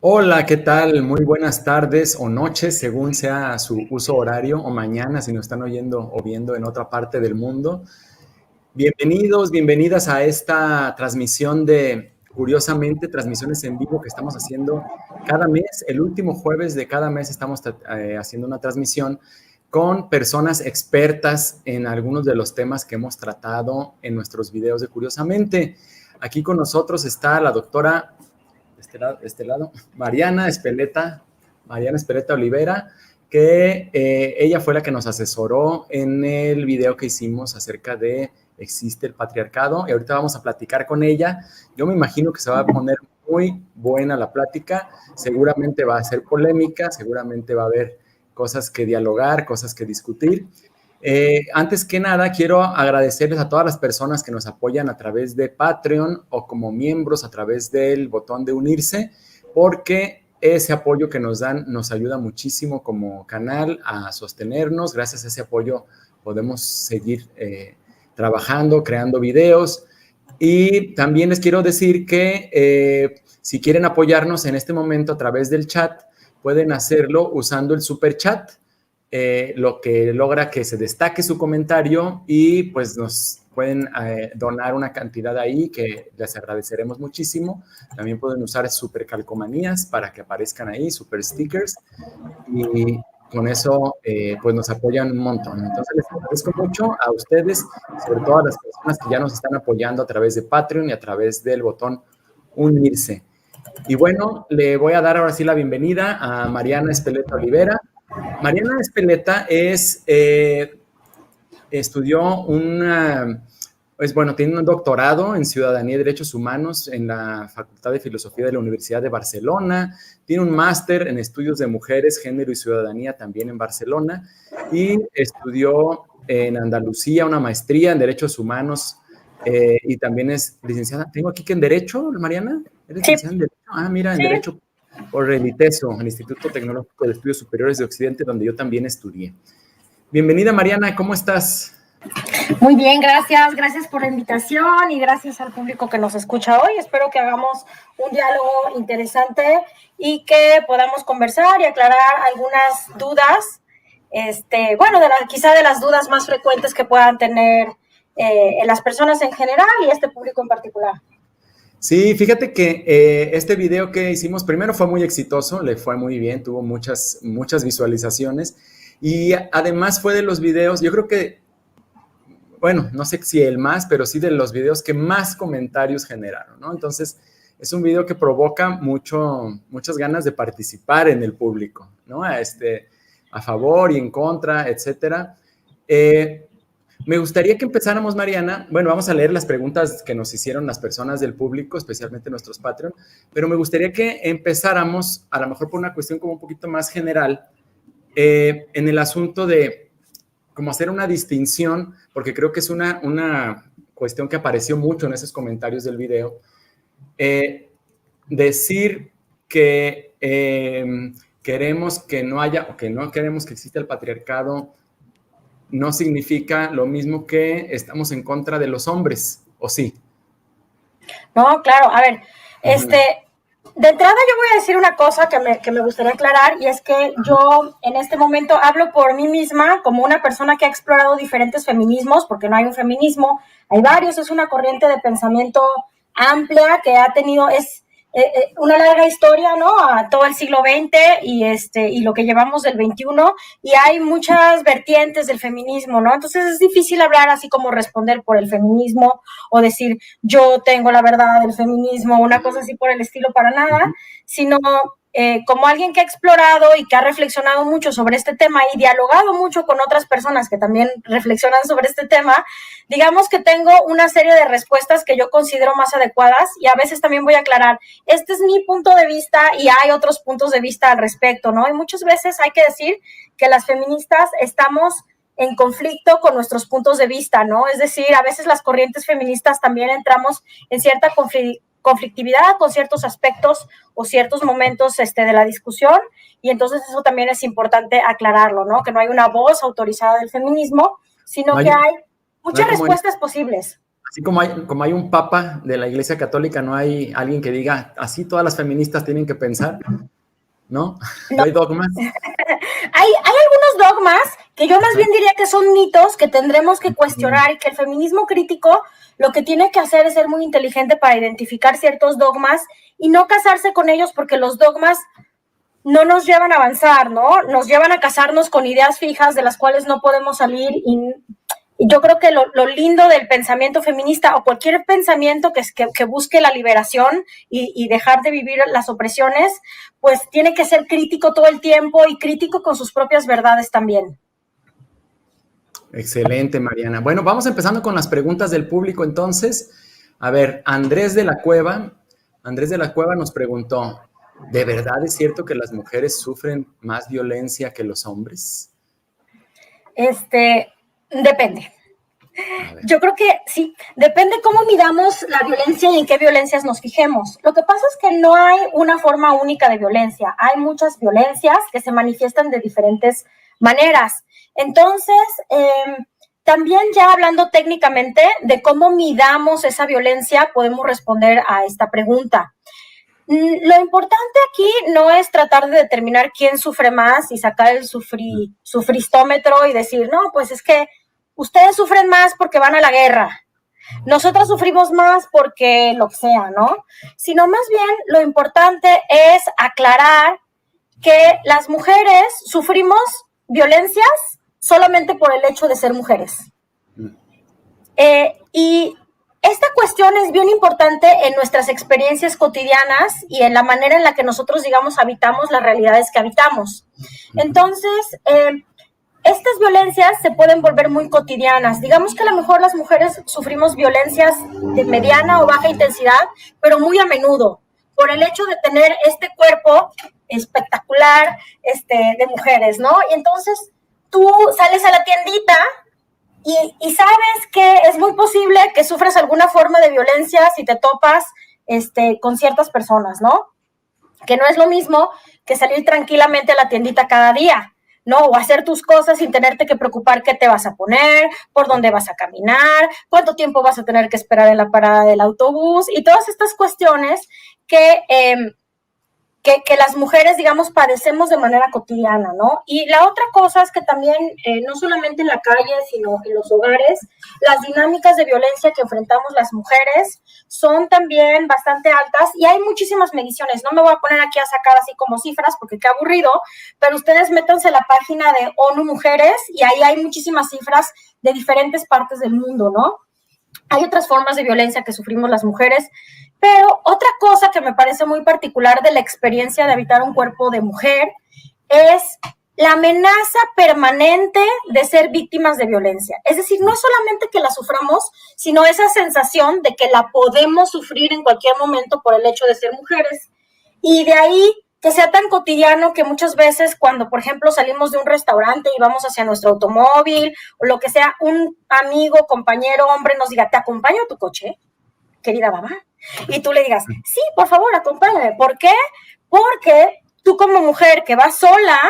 Hola, ¿qué tal? Muy buenas tardes o noches, según sea su uso horario, o mañana si nos están oyendo o viendo en otra parte del mundo. Bienvenidos, bienvenidas a esta transmisión de, curiosamente, transmisiones en vivo que estamos haciendo cada mes. El último jueves de cada mes estamos haciendo una transmisión con personas expertas en algunos de los temas que hemos tratado en nuestros videos de Curiosamente. Aquí con nosotros está la doctora de este lado, Mariana Espeleta Olivera, que ella fue la que nos asesoró en el video que hicimos acerca de existe el patriarcado, y ahorita vamos a platicar con ella. Yo me imagino que se va a poner muy buena la plática, seguramente va a ser polémica, seguramente va a haber cosas que dialogar, cosas que discutir. Antes que nada, quiero agradecerles a todas las personas que nos apoyan a través de Patreon o como miembros a través del botón de unirse, porque ese apoyo que nos dan nos ayuda muchísimo como canal a sostenernos. Gracias a ese apoyo podemos seguir trabajando, creando videos. Y también les quiero decir que si quieren apoyarnos en este momento a través del chat, pueden hacerlo usando el super chat, lo que logra que se destaque su comentario y pues nos pueden donar una cantidad ahí que les agradeceremos muchísimo. También pueden usar super calcomanías para que aparezcan ahí, super stickers, y con eso pues nos apoyan un montón. Entonces les agradezco mucho a ustedes, sobre todo a las personas que ya nos están apoyando a través de Patreon y a través del botón unirse. Y bueno, le voy a dar ahora sí la bienvenida a Mariana Espeleta Olivera. Mariana Espeleta estudió pues bueno, tiene un doctorado en Ciudadanía y Derechos Humanos en la Facultad de Filosofía de la Universidad de Barcelona, tiene un máster en Estudios de Mujeres, Género y Ciudadanía también en Barcelona, y estudió en Andalucía una maestría en Derechos Humanos, y también es licenciada. Tengo aquí que en Derecho, Mariana, ¿eres Sí, licenciada en Derecho? Ah, mira, en sí. Derecho por el ITESO, el Instituto Tecnológico de Estudios Superiores de Occidente, donde yo también estudié. Bienvenida, Mariana, ¿cómo estás? Muy bien, gracias. Gracias por la invitación y gracias al público que nos escucha hoy. Espero que hagamos un diálogo interesante y que podamos conversar y aclarar algunas dudas. Bueno, quizá de las dudas más frecuentes que puedan tener las personas en general y este público en particular. Sí, fíjate que este video que hicimos primero fue muy exitoso, le fue muy bien, tuvo muchas visualizaciones, y además fue de los videos, yo creo que, bueno, no sé si el más, pero sí de los videos que más comentarios generaron, ¿no? Entonces, es un video que provoca muchas ganas de participar en el público, ¿no? A favor y en contra, etcétera. Me gustaría que empezáramos, Mariana. Bueno, vamos a leer las preguntas que nos hicieron las personas del público, especialmente nuestros Patreon, pero me gustaría que empezáramos, a lo mejor por una cuestión como un poquito más general, en el asunto de cómo hacer una distinción, porque creo que es una cuestión que apareció mucho en esos comentarios del video. Decir que queremos que no haya, o que no queremos que exista el patriarcado, no significa lo mismo que estamos en contra de los hombres, ¿o sí? No, claro, a ver, de entrada yo voy a decir una cosa que me gustaría aclarar, y es que yo en este momento hablo por mí misma como una persona que ha explorado diferentes feminismos, porque no hay un feminismo, hay varios, es una corriente de pensamiento amplia que ha tenido, una larga historia, ¿no? A todo el siglo XX y lo que llevamos del XXI, y hay muchas vertientes del feminismo, ¿no? Entonces es difícil hablar así como responder por el feminismo o decir yo tengo la verdad del feminismo, una cosa así por el estilo, para nada, sino como alguien que ha explorado y que ha reflexionado mucho sobre este tema y dialogado mucho con otras personas que también reflexionan sobre este tema, digamos que tengo una serie de respuestas que yo considero más adecuadas, y a veces también voy a aclarar, este es mi punto de vista y hay otros puntos de vista al respecto, ¿no? Y muchas veces hay que decir que las feministas estamos en conflicto con nuestros puntos de vista, ¿no? Es decir, a veces las corrientes feministas también entramos en cierta conflictividad con ciertos aspectos o ciertos momentos de la discusión, y entonces eso también es importante aclararlo, ¿no? Que no hay una voz autorizada del feminismo, No sino hay, que hay no hay muchas como respuestas posibles. Así como hay un papa de la Iglesia Católica, no hay alguien que diga, así todas las feministas tienen que pensar, ¿no? No hay dogmas. Hay algunos dogmas que yo más bien diría que son mitos que tendremos que cuestionar y que el feminismo crítico lo que tiene que hacer es ser muy inteligente para identificar ciertos dogmas y no casarse con ellos porque los dogmas no nos llevan a avanzar, ¿no? Nos llevan a casarnos con ideas fijas de las cuales no podemos salir y yo creo que lo lindo del pensamiento feminista o cualquier pensamiento que busque la liberación y dejar de vivir las opresiones, pues tiene que ser crítico todo el tiempo y crítico con sus propias verdades también. Excelente, Mariana. Bueno, vamos empezando con las preguntas del público entonces. A ver, Andrés de la Cueva nos preguntó, ¿de verdad es cierto que las mujeres sufren más violencia que los hombres? Depende. Yo creo que sí, depende cómo midamos la violencia y en qué violencias nos fijemos. Lo que pasa es que no hay una forma única de violencia. Hay muchas violencias que se manifiestan de diferentes maneras. Entonces, también ya hablando técnicamente de cómo midamos esa violencia, podemos responder a esta pregunta. Lo importante aquí no es tratar de determinar quién sufre más y sacar el sufristómetro y decir, no, pues es que ustedes sufren más porque van a la guerra. Nosotros sufrimos más porque lo que sea, ¿no? Sino más bien lo importante es aclarar que las mujeres sufrimos violencias solamente por el hecho de ser mujeres. Y esta cuestión es bien importante en nuestras experiencias cotidianas y en la manera en la que nosotros, digamos, habitamos las realidades que habitamos. Entonces, estas violencias se pueden volver muy cotidianas. Digamos que a lo mejor las mujeres sufrimos violencias de mediana o baja intensidad, pero muy a menudo, por el hecho de tener este cuerpo espectacular de mujeres, ¿no? Y entonces tú sales a la tiendita y sabes que es muy posible que sufras alguna forma de violencia si te topas con ciertas personas, ¿no? Que no es lo mismo que salir tranquilamente a la tiendita cada día, ¿no? O hacer tus cosas sin tenerte que preocupar qué te vas a poner, por dónde vas a caminar, cuánto tiempo vas a tener que esperar en la parada del autobús y todas estas cuestiones que las mujeres, digamos, padecemos de manera cotidiana, ¿no? Y la otra cosa es que también, no solamente en la calle, sino en los hogares, las dinámicas de violencia que enfrentamos las mujeres son también bastante altas y hay muchísimas mediciones. No me voy a poner aquí a sacar así como cifras porque qué aburrido, pero ustedes métanse a la página de ONU Mujeres y ahí hay muchísimas cifras de diferentes partes del mundo, ¿no? Hay otras formas de violencia que sufrimos las mujeres, pero otra cosa que me parece muy particular de la experiencia de habitar un cuerpo de mujer es la amenaza permanente de ser víctimas de violencia. Es decir, no es solamente que la suframos, sino esa sensación de que la podemos sufrir en cualquier momento por el hecho de ser mujeres. Y de ahí que sea tan cotidiano que muchas veces cuando, por ejemplo, salimos de un restaurante y vamos hacia nuestro automóvil o lo que sea, un amigo, compañero, hombre nos diga, ¿te acompaño a tu coche, querida mamá? Y tú le digas, sí, por favor, acompáñame. ¿Por qué? Porque tú como mujer que vas sola,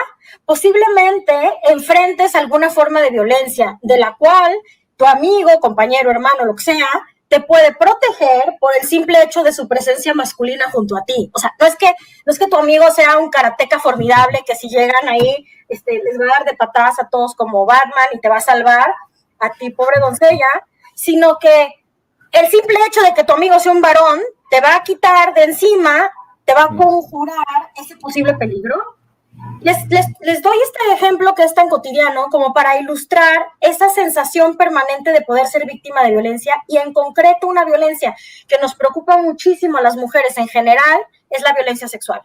posiblemente enfrentes alguna forma de violencia de la cual tu amigo, compañero, hermano, lo que sea, te puede proteger por el simple hecho de su presencia masculina junto a ti. O sea, no es que tu amigo sea un karateca formidable que si llegan ahí les va a dar de patadas a todos como Batman y te va a salvar a ti, pobre doncella, sino que el simple hecho de que tu amigo sea un varón te va a quitar de encima, te va a conjurar ese posible peligro. Les doy este ejemplo que es tan cotidiano como para ilustrar esa sensación permanente de poder ser víctima de violencia y en concreto una violencia que nos preocupa muchísimo a las mujeres en general es la violencia sexual.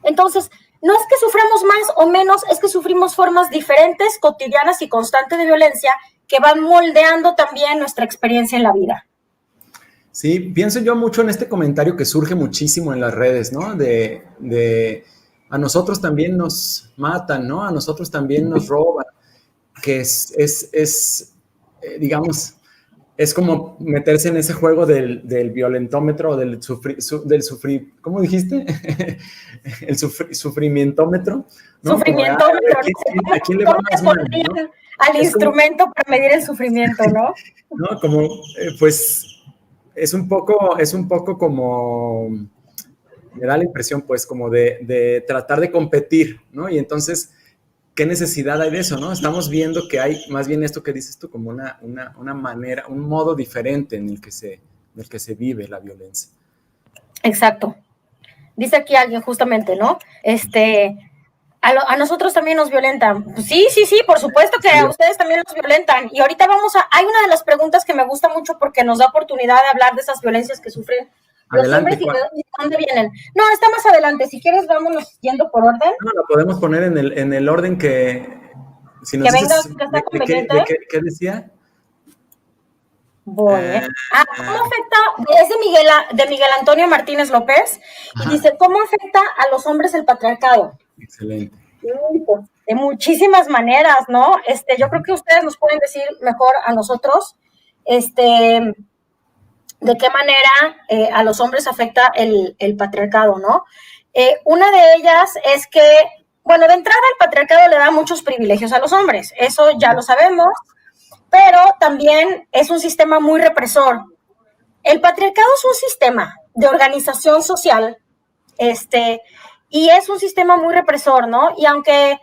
Entonces, no es que suframos más o menos, es que sufrimos formas diferentes, cotidianas y constantes de violencia que van moldeando también nuestra experiencia en la vida. Sí, pienso yo mucho en este comentario que surge muchísimo en las redes, ¿no? De a nosotros también nos matan, ¿no? A nosotros también nos roban, que digamos, es como meterse en ese juego del violentómetro, del ¿cómo dijiste? El sufrimientómetro, ¿no? Sufrimientómetro. ¿A quién le va más mal, ¿no? al instrumento como, para medir el sufrimiento, ¿no? No, como, pues, es un poco como, me da la impresión, pues, como de tratar de competir, ¿no? Y entonces, ¿qué necesidad hay de eso, no? Estamos viendo que hay, más bien esto que dices tú, como una manera, un modo diferente en el que se vive la violencia. Exacto. Dice aquí alguien justamente, ¿no? A nosotros también nos violentan. Sí, por supuesto que a ustedes también los violentan. Y ahorita hay una de las preguntas que me gusta mucho porque nos da oportunidad de hablar de esas violencias que sufren los hombres y de dónde vienen. No, está más adelante. Si quieres, vámonos yendo por orden. No, lo podemos poner en el orden que... Si nos que venga, dices, que está conveniente. ¿Qué decía? Voy, ¿cómo afecta? Es de Miguel Antonio Martínez López. Ajá. Y dice, ¿cómo afecta a los hombres el patriarcado? Excelente. De muchísimas maneras, ¿no? Yo creo que ustedes nos pueden decir mejor a nosotros, de qué manera a los hombres afecta el patriarcado, ¿no? Una de ellas es que, bueno, de entrada el patriarcado le da muchos privilegios a los hombres, eso ya lo sabemos, pero también es un sistema muy represor. El patriarcado es un sistema de organización social, y es un sistema muy represor, ¿no? Y aunque,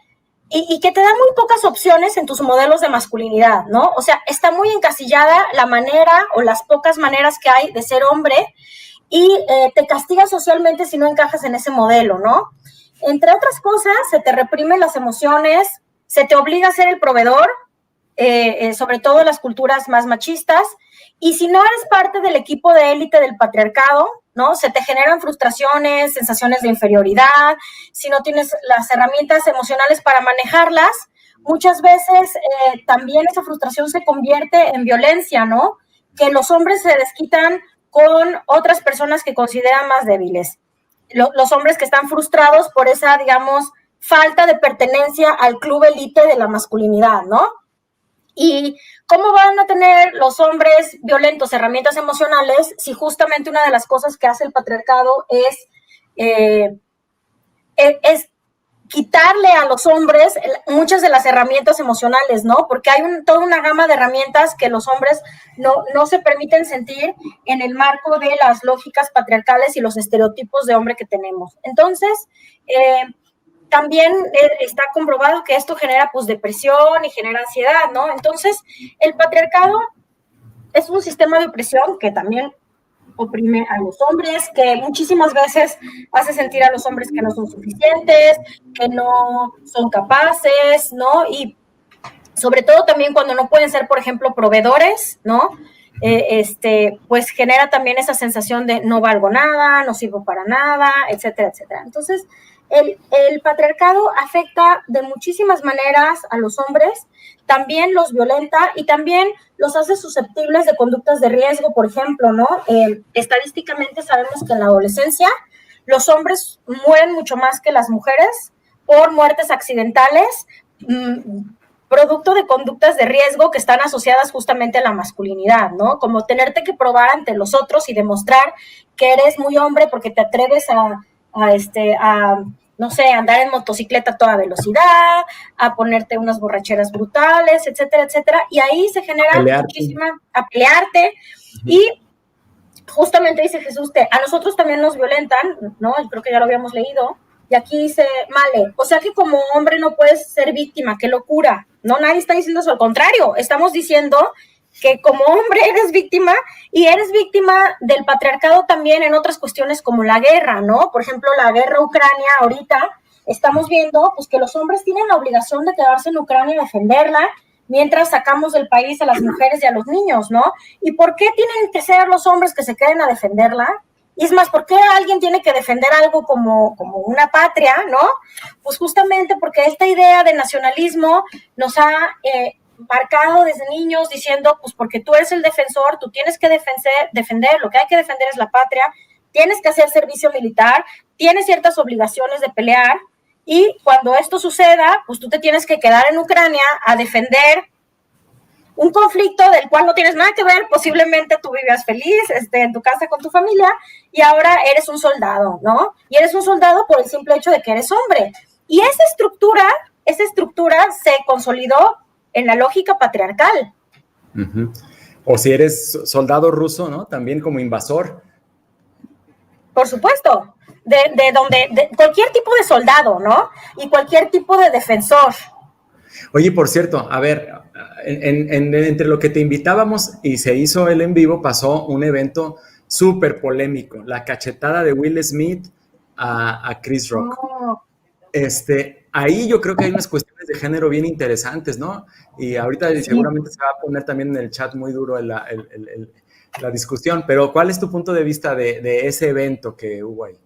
y que te da muy pocas opciones en tus modelos de masculinidad, ¿no? O sea, está muy encasillada la manera o las pocas maneras que hay de ser hombre y te castiga socialmente si no encajas en ese modelo, ¿no? Entre otras cosas, se te reprimen las emociones, se te obliga a ser el proveedor, sobre todo en las culturas más machistas, y si no eres parte del equipo de élite del patriarcado, ¿no? Se te generan frustraciones, sensaciones de inferioridad, si no tienes las herramientas emocionales para manejarlas, muchas veces también esa frustración se convierte en violencia, ¿no? Que los hombres se desquitan con otras personas que consideran más débiles. Los hombres que están frustrados por esa, digamos, falta de pertenencia al club élite de la masculinidad, ¿no? ¿Y cómo van a tener los hombres violentos herramientas emocionales si justamente una de las cosas que hace el patriarcado es quitarle a los hombres muchas de las herramientas emocionales, ¿no? Porque hay toda una gama de herramientas que los hombres no se permiten sentir en el marco de las lógicas patriarcales y los estereotipos de hombre que tenemos. Entonces, también está comprobado que esto genera pues depresión y genera ansiedad, ¿no? Entonces, el patriarcado es un sistema de opresión que también oprime a los hombres, que muchísimas veces hace sentir a los hombres que no son suficientes, que no son capaces, ¿no? Y sobre todo también cuando no pueden ser, por ejemplo, proveedores, ¿no? Pues genera también esa sensación de no valgo nada, no sirvo para nada, etcétera, etcétera. Entonces, el patriarcado afecta de muchísimas maneras a los hombres, también los violenta y también los hace susceptibles de conductas de riesgo, por ejemplo, ¿no? Estadísticamente sabemos que en la adolescencia los hombres mueren mucho más que las mujeres por muertes accidentales, producto de conductas de riesgo que están asociadas justamente a la masculinidad, ¿no? Como tenerte que probar ante los otros y demostrar que eres muy hombre porque te atreves a no sé, andar en motocicleta a toda velocidad, a ponerte unas borracheras brutales, etcétera, etcétera, y ahí se genera muchísima, a pelearte, y justamente dice Jesús, a nosotros también nos violentan, ¿no? Creo que ya lo habíamos leído, y aquí dice, Male, o sea que como hombre no puedes ser víctima, qué locura, ¿no? Nadie está diciendo eso, al contrario, estamos diciendo que como hombre eres víctima y eres víctima del patriarcado también en otras cuestiones como la guerra, ¿no? Por ejemplo, la guerra Ucrania ahorita estamos viendo pues que los hombres tienen la obligación de quedarse en Ucrania y defenderla mientras sacamos del país a las mujeres y a los niños, ¿no? ¿Y por qué tienen que ser los hombres que se queden a defenderla? Y es más, ¿por qué alguien tiene que defender algo como una patria, ¿no? Pues justamente porque esta idea de nacionalismo nos ha marcado desde niños diciendo, pues porque tú eres el defensor, tú tienes que defender, lo que hay que defender es la patria, tienes que hacer servicio militar, tienes ciertas obligaciones de pelear, y cuando esto suceda, pues tú te tienes que quedar en Ucrania a defender un conflicto del cual no tienes nada que ver, posiblemente tú vivías feliz en tu casa con tu familia, y ahora eres un soldado, ¿no? Y eres un soldado por el simple hecho de que eres hombre. Y esa estructura se consolidó en la lógica patriarcal. Uh-huh. O si eres soldado ruso, ¿no? También como invasor. Por supuesto, de cualquier tipo de soldado, ¿no? Y cualquier tipo de defensor. Oye, por cierto, a ver, entre lo que te invitábamos y se hizo el en vivo, pasó un evento súper polémico, la cachetada de Will Smith a Chris Rock. Oh. Ahí yo creo que hay unas cuestiones de género bien interesantes, ¿no? Y ahorita sí, seguramente se va a poner también en el chat muy duro la discusión, pero ¿cuál es tu punto de vista de ese evento que hubo ahí?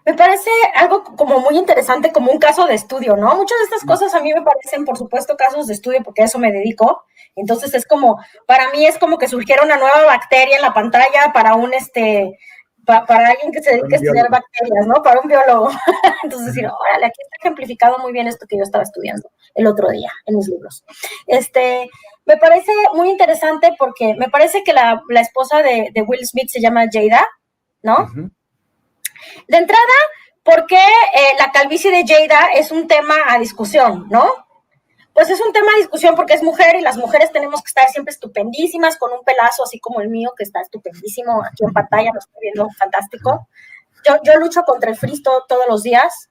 Me parece algo como muy interesante, como un caso de estudio, ¿no? Muchas de estas cosas a mí me parecen, por supuesto, casos de estudio, porque a eso me dedico. Entonces es como, para mí es como que surgiera una nueva bacteria en la pantalla para un, para alguien que se dedique a estudiar bacterias, ¿no? Para un biólogo. Entonces decir, órale, aquí está ejemplificado muy bien esto que yo estaba estudiando el otro día en mis libros. Me parece muy interesante porque me parece que la esposa de Will Smith se llama Jada, ¿no? Uh-huh. De entrada, ¿por qué la calvicie de Jada es un tema a discusión, no? Pues es un tema a discusión porque es mujer y las mujeres tenemos que estar siempre estupendísimas, con un pelazo así como el mío, que está estupendísimo aquí en pantalla, lo estoy viendo fantástico. Yo lucho contra el frizz todos los días.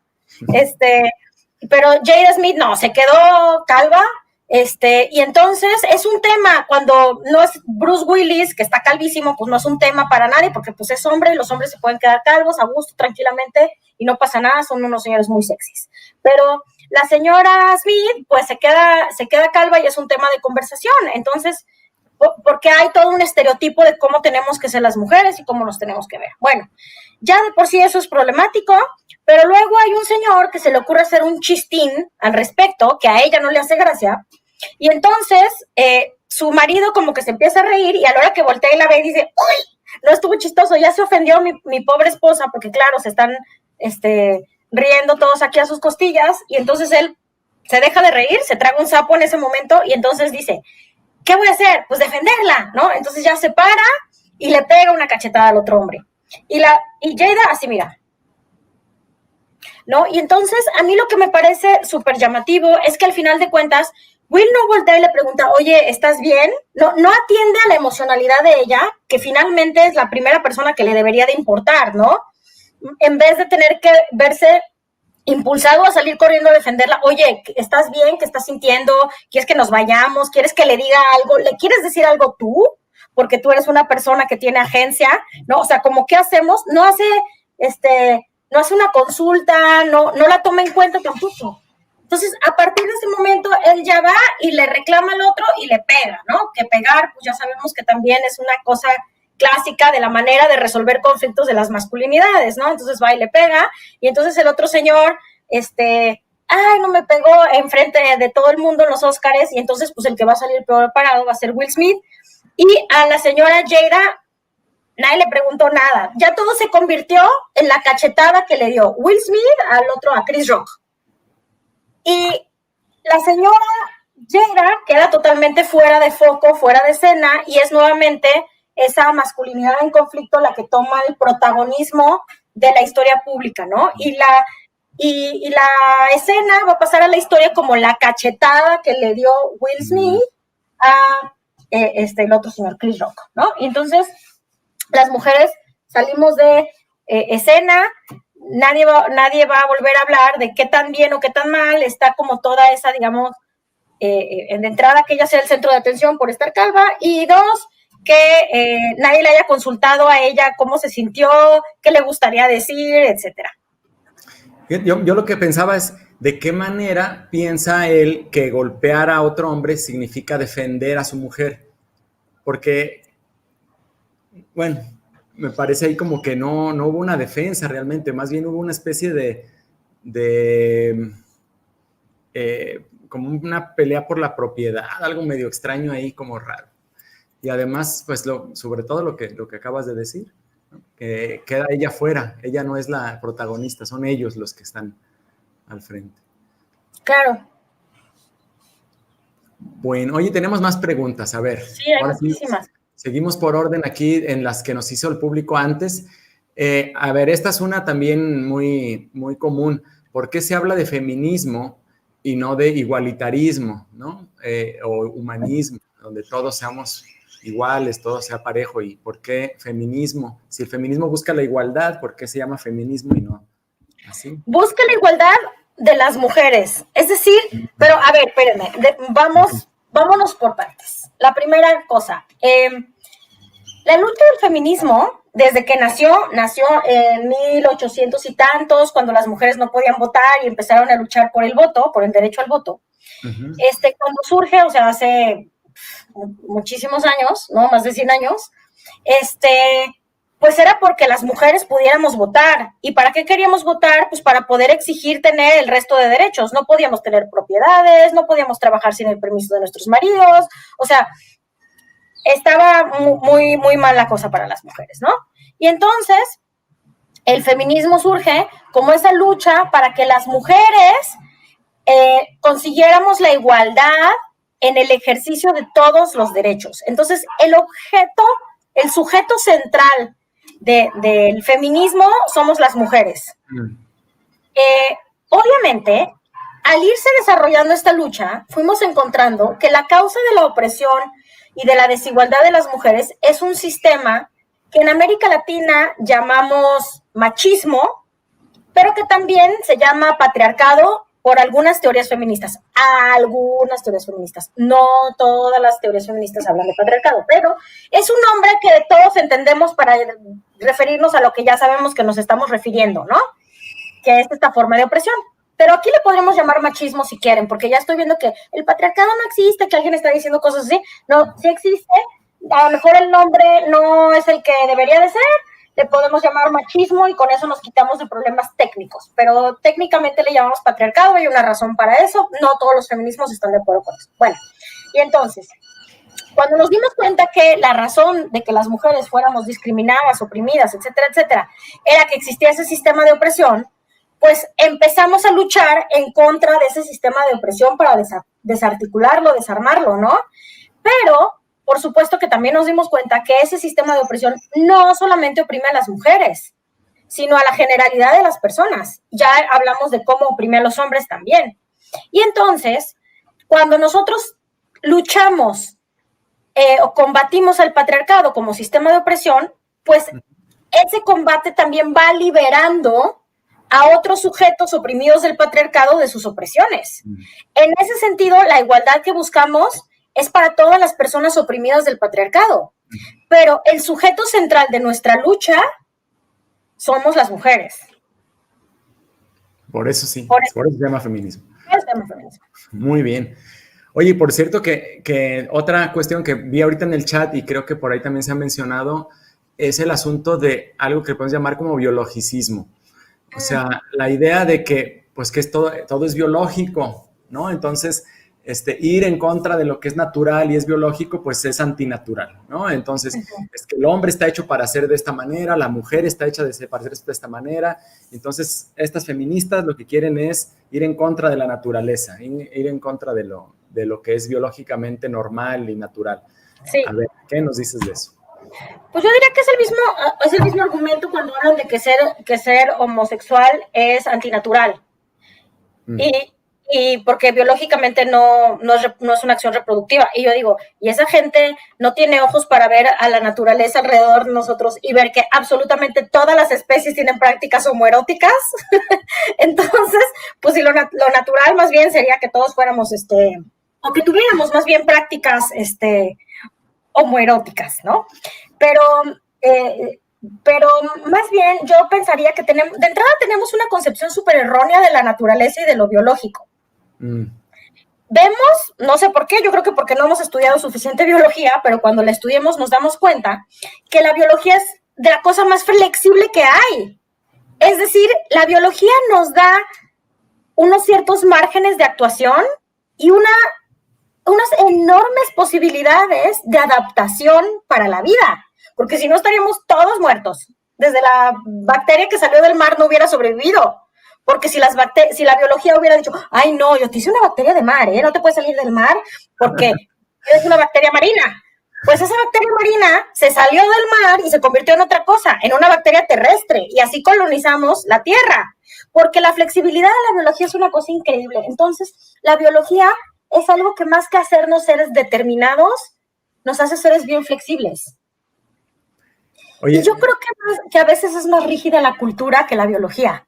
Pero Jada Smith no, se quedó calva. Y entonces es un tema, cuando no es Bruce Willis, que está calvísimo, pues no es un tema para nadie, porque pues es hombre y los hombres se pueden quedar calvos a gusto, tranquilamente, y no pasa nada, son unos señores muy sexys. Pero la señora Smith, pues se queda calva y es un tema de conversación. Entonces, porque hay todo un estereotipo de cómo tenemos que ser las mujeres y cómo nos tenemos que ver. Bueno, ya de por sí eso es problemático, pero luego hay un señor que se le ocurre hacer un chistín al respecto, que a ella no le hace gracia, y entonces su marido como que se empieza a reír y a la hora que voltea y la ve y dice, ¡uy! No estuvo chistoso, ya se ofendió mi pobre esposa, porque claro, se están riendo todos aquí a sus costillas, y entonces él se deja de reír, se traga un sapo en ese momento, y entonces dice, ¿qué voy a hacer? Pues defenderla, ¿no? Entonces ya se para y le pega una cachetada al otro hombre. Y Jada así, mira, ¿no? Y entonces a mí lo que me parece súper llamativo es que al final de cuentas Will no voltea y le pregunta, oye, ¿estás bien? No atiende a la emocionalidad de ella, que finalmente es la primera persona que le debería de importar, ¿no? En vez de tener que verse impulsado a salir corriendo a defenderla, oye, ¿estás bien? ¿Qué estás sintiendo? ¿Quieres que nos vayamos? ¿Quieres que le diga algo? ¿Le quieres decir algo tú? Porque tú eres una persona que tiene agencia, ¿no? O sea, como, ¿qué hacemos? No hace una consulta, no la toma en cuenta tampoco. Entonces, a partir de ese momento, él ya va y le reclama al otro y le pega, ¿no? Que pegar, pues ya sabemos que también es una cosa clásica de la manera de resolver conflictos de las masculinidades, ¿no? Entonces va y le pega, y entonces el otro señor, no me pegó enfrente de todo el mundo en los Óscares, y entonces pues el que va a salir peor parado va a ser Will Smith, y a la señora Jada nadie le preguntó nada, ya todo se convirtió en la cachetada que le dio Will Smith al otro, a Chris Rock. Y la señora Jada queda totalmente fuera de foco, fuera de escena, y es nuevamente esa masculinidad en conflicto la que toma el protagonismo de la historia pública, ¿no? Y la escena va a pasar a la historia como la cachetada que le dio Will Smith a el otro señor, Chris Rock, ¿no? Y entonces las mujeres salimos de escena, nadie va a volver a hablar de qué tan bien o qué tan mal está como toda esa, digamos, de entrada que ella sea el centro de atención por estar calva, y dos, que nadie le haya consultado a ella cómo se sintió, qué le gustaría decir, etcétera. Yo lo que pensaba es, ¿de qué manera piensa él que golpear a otro hombre significa defender a su mujer? Porque, bueno, me parece ahí como que no hubo una defensa realmente, más bien hubo una especie de como una pelea por la propiedad, algo medio extraño ahí, como raro. Y además, pues sobre todo lo que acabas de decir, ¿no? Que queda ella fuera, ella no es la protagonista, son ellos los que están al frente. Claro. Bueno, oye, tenemos más preguntas, a ver. Sí, hay muchísimas. Seguimos por orden aquí en las que nos hizo el público antes. A ver, esta es una también muy, muy común. ¿Por qué se habla de feminismo y no de igualitarismo, ¿no? O humanismo, donde todos seamos iguales, todo sea parejo. ¿Y por qué feminismo? Si el feminismo busca la igualdad, ¿por qué se llama feminismo y no así? Busca la igualdad de las mujeres. Es decir, pero a ver, espérenme, vámonos por partes. La primera cosa, la lucha del feminismo, desde que nació en 1800 y tantos, cuando las mujeres no podían votar y empezaron a luchar por el voto, por el derecho al voto. Uh-huh. Cuando surge, o sea, hace muchísimos años, ¿no? Más de 100 años, pues era porque las mujeres pudiéramos votar. ¿Y para qué queríamos votar? Pues para poder exigir tener el resto de derechos. No podíamos tener propiedades, no podíamos trabajar sin el permiso de nuestros maridos, o sea, estaba muy, muy mal la cosa para las mujeres, ¿no? Y entonces, el feminismo surge como esa lucha para que las mujeres consiguiéramos la igualdad en el ejercicio de todos los derechos. Entonces, el sujeto central del feminismo somos las mujeres. Obviamente, al irse desarrollando esta lucha, fuimos encontrando que la causa de la opresión y de la desigualdad de las mujeres es un sistema que en América Latina llamamos machismo, pero que también se llama patriarcado por algunas teorías feministas. Algunas teorías feministas. No todas las teorías feministas hablan de patriarcado, pero es un nombre que todos entendemos para referirnos a lo que ya sabemos que nos estamos refiriendo, ¿no? Que es esta forma de opresión. Pero aquí le podremos llamar machismo si quieren, porque ya estoy viendo que el patriarcado no existe, que alguien está diciendo cosas así. No, sí existe. A lo mejor el nombre no es el que debería de ser. Le podemos llamar machismo y con eso nos quitamos de problemas técnicos. Pero técnicamente le llamamos patriarcado, hay una razón para eso. No todos los feminismos están de acuerdo con eso. Bueno, y entonces, cuando nos dimos cuenta que la razón de que las mujeres fuéramos discriminadas, oprimidas, etcétera, etcétera, era que existía ese sistema de opresión, pues empezamos a luchar en contra de ese sistema de opresión para desarticularlo, desarmarlo, ¿no? Pero, por supuesto que también nos dimos cuenta que ese sistema de opresión no solamente oprime a las mujeres, sino a la generalidad de las personas. Ya hablamos de cómo oprime a los hombres también. Y entonces, cuando nosotros luchamos o combatimos al patriarcado como sistema de opresión, pues ese combate también va liberando a otros sujetos oprimidos del patriarcado de sus opresiones. En ese sentido, la igualdad que buscamos es para todas las personas oprimidas del patriarcado, pero el sujeto central de nuestra lucha somos las mujeres. Por eso sí, por eso se llama feminismo. Muy bien. Oye, por cierto que otra cuestión que vi ahorita en el chat y creo que por ahí también se ha mencionado es el asunto de algo que podemos llamar como biologicismo. O sea, la idea de que, pues, que todo es biológico, ¿no? Entonces, ir en contra de lo que es natural y es biológico, pues es antinatural, ¿no? Entonces, es que el hombre está hecho para ser de esta manera, la mujer está hecha para ser de esta manera. Entonces, estas feministas lo que quieren es ir en contra de la naturaleza, ir en contra de lo que es biológicamente normal y natural. Sí. A ver, ¿qué nos dices de eso? Pues yo diría que es el mismo argumento cuando hablan de que ser homosexual es antinatural. Y porque biológicamente no es una acción reproductiva. Y yo digo, y esa gente no tiene ojos para ver a la naturaleza alrededor de nosotros y ver que absolutamente todas las especies tienen prácticas homoeróticas. Entonces, pues si lo natural más bien sería que todos fuéramos, o que tuviéramos más bien prácticas, homoeróticas, ¿no? Pero más bien yo pensaría que de entrada tenemos una concepción súper errónea de la naturaleza y de lo biológico. Vemos, no sé por qué, yo creo que porque no hemos estudiado suficiente biología, pero cuando la estudiemos nos damos cuenta que la biología es de la cosa más flexible que hay. Es decir, la biología nos da unos ciertos márgenes de actuación y unas enormes posibilidades de adaptación para la vida, porque si no estaríamos todos muertos. Desde la bacteria que salió del mar no hubiera sobrevivido, porque si la biología hubiera dicho, ay no, yo te hice una bacteria de mar, no te puedes salir del mar porque eres una bacteria marina. Pues esa bacteria marina se salió del mar y se convirtió en otra cosa, en una bacteria terrestre, y así colonizamos la Tierra. porque la flexibilidad de la biología es una cosa increíble. Entonces, la biología es algo que más que hacernos seres determinados, nos hace seres bien flexibles. Oye, y yo creo que a veces es más rígida la cultura que la biología.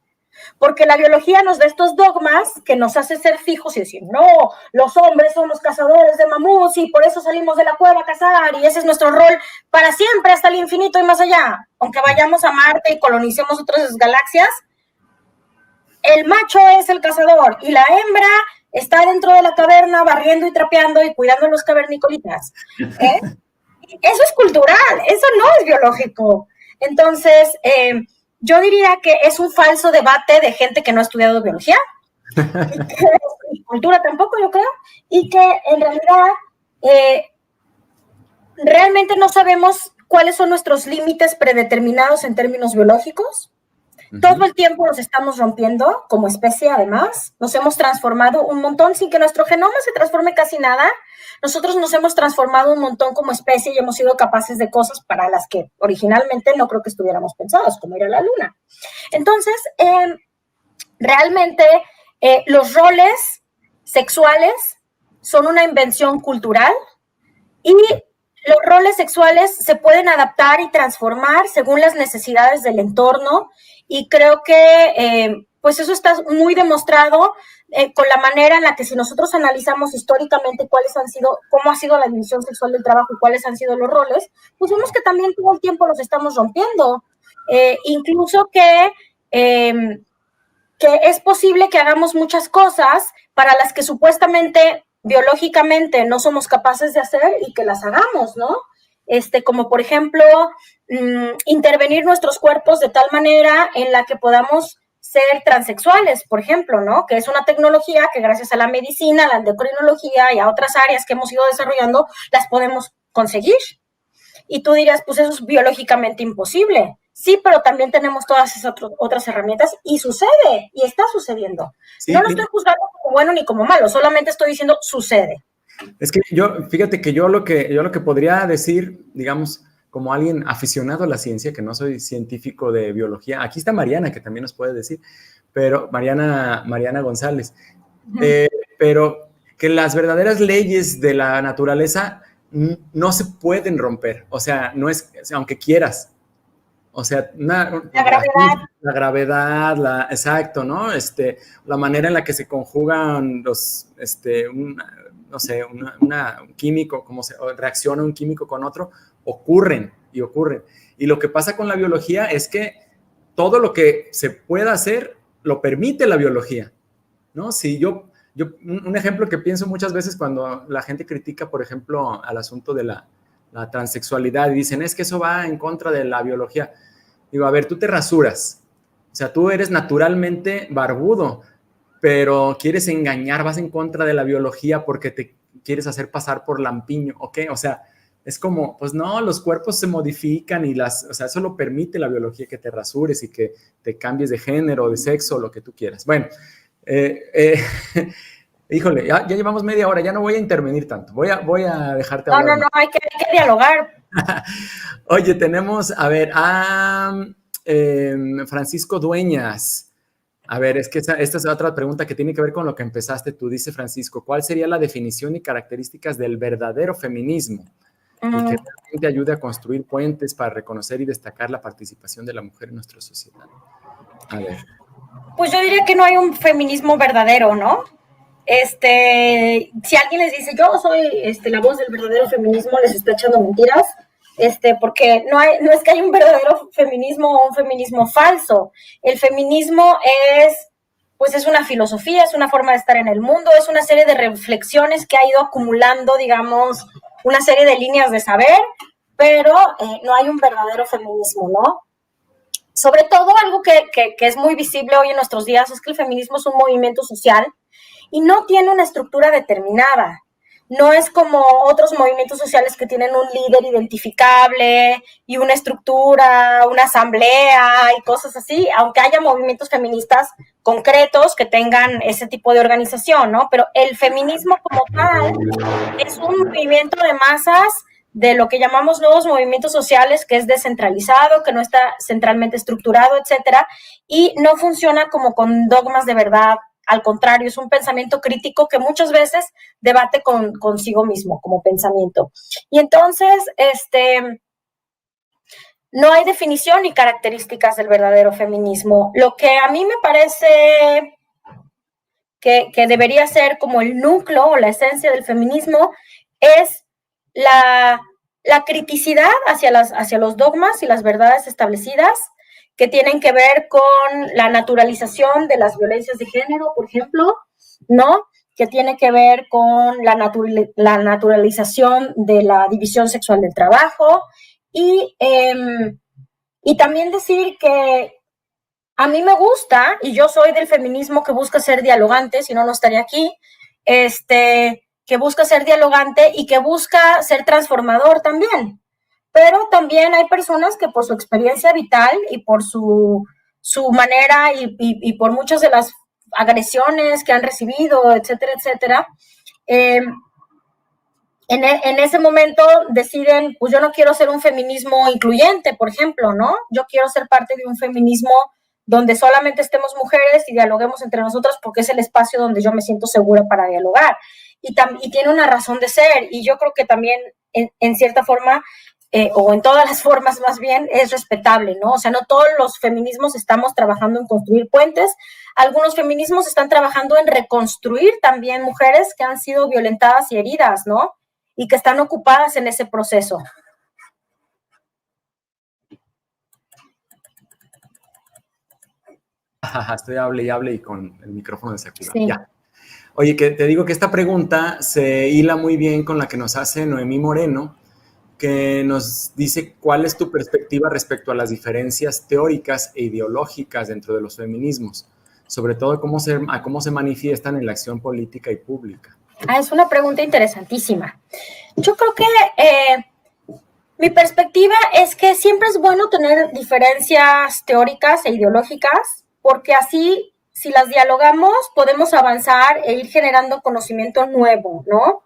Porque la biología nos da estos dogmas que nos hace ser fijos y decir, no, los hombres somos cazadores de mamuts y por eso salimos de la cueva a cazar y ese es nuestro rol para siempre hasta el infinito y más allá. Aunque vayamos a Marte y colonicemos otras galaxias, el macho es el cazador y la hembra está dentro de la caverna barriendo y trapeando y cuidando a los cavernicolitas. Eso es cultural, eso no es biológico. Entonces, yo diría que es un falso debate de gente que no ha estudiado biología, y cultura tampoco, yo creo, y que en realidad realmente no sabemos cuáles son nuestros límites predeterminados en términos biológicos. Todo el tiempo nos estamos rompiendo como especie, además. Nos hemos transformado un montón sin que nuestro genoma se transforme casi nada. Nosotros nos hemos transformado un montón como especie y hemos sido capaces de cosas para las que originalmente no creo que estuviéramos pensados, como ir a la luna. Entonces, realmente los roles sexuales son una invención cultural y los roles sexuales se pueden adaptar y transformar según las necesidades del entorno y creo que pues eso está muy demostrado con la manera en la que si nosotros analizamos históricamente cómo ha sido la división sexual del trabajo y cuáles han sido los roles, pues vemos que también todo el tiempo los estamos rompiendo. Incluso que es posible que hagamos muchas cosas para las que supuestamente biológicamente no somos capaces de hacer y que las hagamos, ¿no? Como por ejemplo, intervenir nuestros cuerpos de tal manera en la que podamos ser transexuales, por ejemplo, ¿no? Que es una tecnología que gracias a la medicina, a la endocrinología y a otras áreas que hemos ido desarrollando, las podemos conseguir. Y tú dirías, pues eso es biológicamente imposible. Sí, pero también tenemos todas esas otras herramientas y sucede, y está sucediendo. Sí, no lo estoy juzgando como bueno ni como malo, solamente estoy diciendo sucede. Es que fíjate que yo lo que podría decir, digamos, como alguien aficionado a la ciencia, que no soy científico de biología, aquí está Mariana, que también nos puede decir, pero Mariana González, pero que las verdaderas leyes de la naturaleza no se pueden romper, o sea, no es, aunque quieras, o sea, la gravedad, exacto, ¿no? La manera en la que se conjugan los, no sé, un químico, como reacciona un químico con otro, ocurren. Y lo que pasa con la biología es que todo lo que se pueda hacer lo permite la biología, ¿no? Si yo un ejemplo que pienso muchas veces cuando la gente critica, por ejemplo, al asunto de la transexualidad y dicen, es que eso va en contra de la biología. Digo, a ver, tú te rasuras, o sea, tú eres naturalmente barbudo, pero quieres engañar, vas en contra de la biología porque te quieres hacer pasar por lampiño, ¿ok? O sea, es como, pues no, los cuerpos se modifican y o sea, eso lo permite la biología, que te rasures y que te cambies de género, de sexo, lo que tú quieras. Bueno, híjole, ya llevamos media hora, ya no voy a intervenir tanto, voy a dejarte hablar. No, hay que dialogar. Oye, tenemos, a ver, Francisco Dueñas. A ver, es que esta es otra pregunta que tiene que ver con lo que empezaste tú. Dice Francisco, ¿cuál sería la definición y características del verdadero feminismo? Y que realmente ayude a construir puentes para reconocer y destacar la participación de la mujer en nuestra sociedad. A ver. Pues yo diría que no hay un feminismo verdadero, ¿no? Si alguien les dice, yo soy la voz del verdadero feminismo, les está echando mentiras. Porque no es que haya un verdadero feminismo o un feminismo falso. El feminismo es una filosofía, es una forma de estar en el mundo, es una serie de reflexiones que ha ido acumulando, digamos, una serie de líneas de saber, pero no hay un verdadero feminismo, ¿no? Sobre todo algo que es muy visible hoy en nuestros días es que el feminismo es un movimiento social y no tiene una estructura determinada. No es como otros movimientos sociales que tienen un líder identificable y una estructura, una asamblea y cosas así, aunque haya movimientos feministas concretos que tengan ese tipo de organización, ¿no? Pero el feminismo como tal es un movimiento de masas de lo que llamamos nuevos movimientos sociales, que es descentralizado, que no está centralmente estructurado, etcétera, y no funciona como con dogmas de verdad. Al contrario, es un pensamiento crítico que muchas veces debate consigo mismo como pensamiento. Y entonces, no hay definición ni características del verdadero feminismo. Lo que a mí me parece que debería ser como el núcleo o la esencia del feminismo es la criticidad hacia los dogmas y las verdades establecidas, que tienen que ver con la naturalización de las violencias de género, por ejemplo, ¿no? Que tiene que ver con la naturalización de la división sexual del trabajo y también decir que a mí me gusta, y yo soy del feminismo que busca ser dialogante, si no, no estaría aquí, que busca ser dialogante y que busca ser transformador también. Pero también hay personas que por su experiencia vital y por su manera y por muchas de las agresiones que han recibido, etcétera, etcétera, en ese momento deciden, pues yo no quiero ser un feminismo incluyente, por ejemplo, ¿no? Yo quiero ser parte de un feminismo donde solamente estemos mujeres y dialoguemos entre nosotras porque es el espacio donde yo me siento segura para dialogar. Y tiene una razón de ser, y yo creo que también en cierta forma, o en todas las formas más bien, es respetable, ¿no? O sea, no todos los feminismos estamos trabajando en construir puentes, algunos feminismos están trabajando en reconstruir también mujeres que han sido violentadas y heridas, ¿no? Y que están ocupadas en ese proceso. Estoy hable y hable y con el micrófono desactivado. Sí. Ya. Oye, que te digo que esta pregunta se hila muy bien con la que nos hace Noemí Moreno, que nos dice cuál es tu perspectiva respecto a las diferencias teóricas e ideológicas dentro de los feminismos, sobre todo cómo se manifiestan en la acción política y pública. Es una pregunta interesantísima. Yo creo que mi perspectiva es que siempre es bueno tener diferencias teóricas e ideológicas, porque así, si las dialogamos, podemos avanzar e ir generando conocimiento nuevo, ¿no?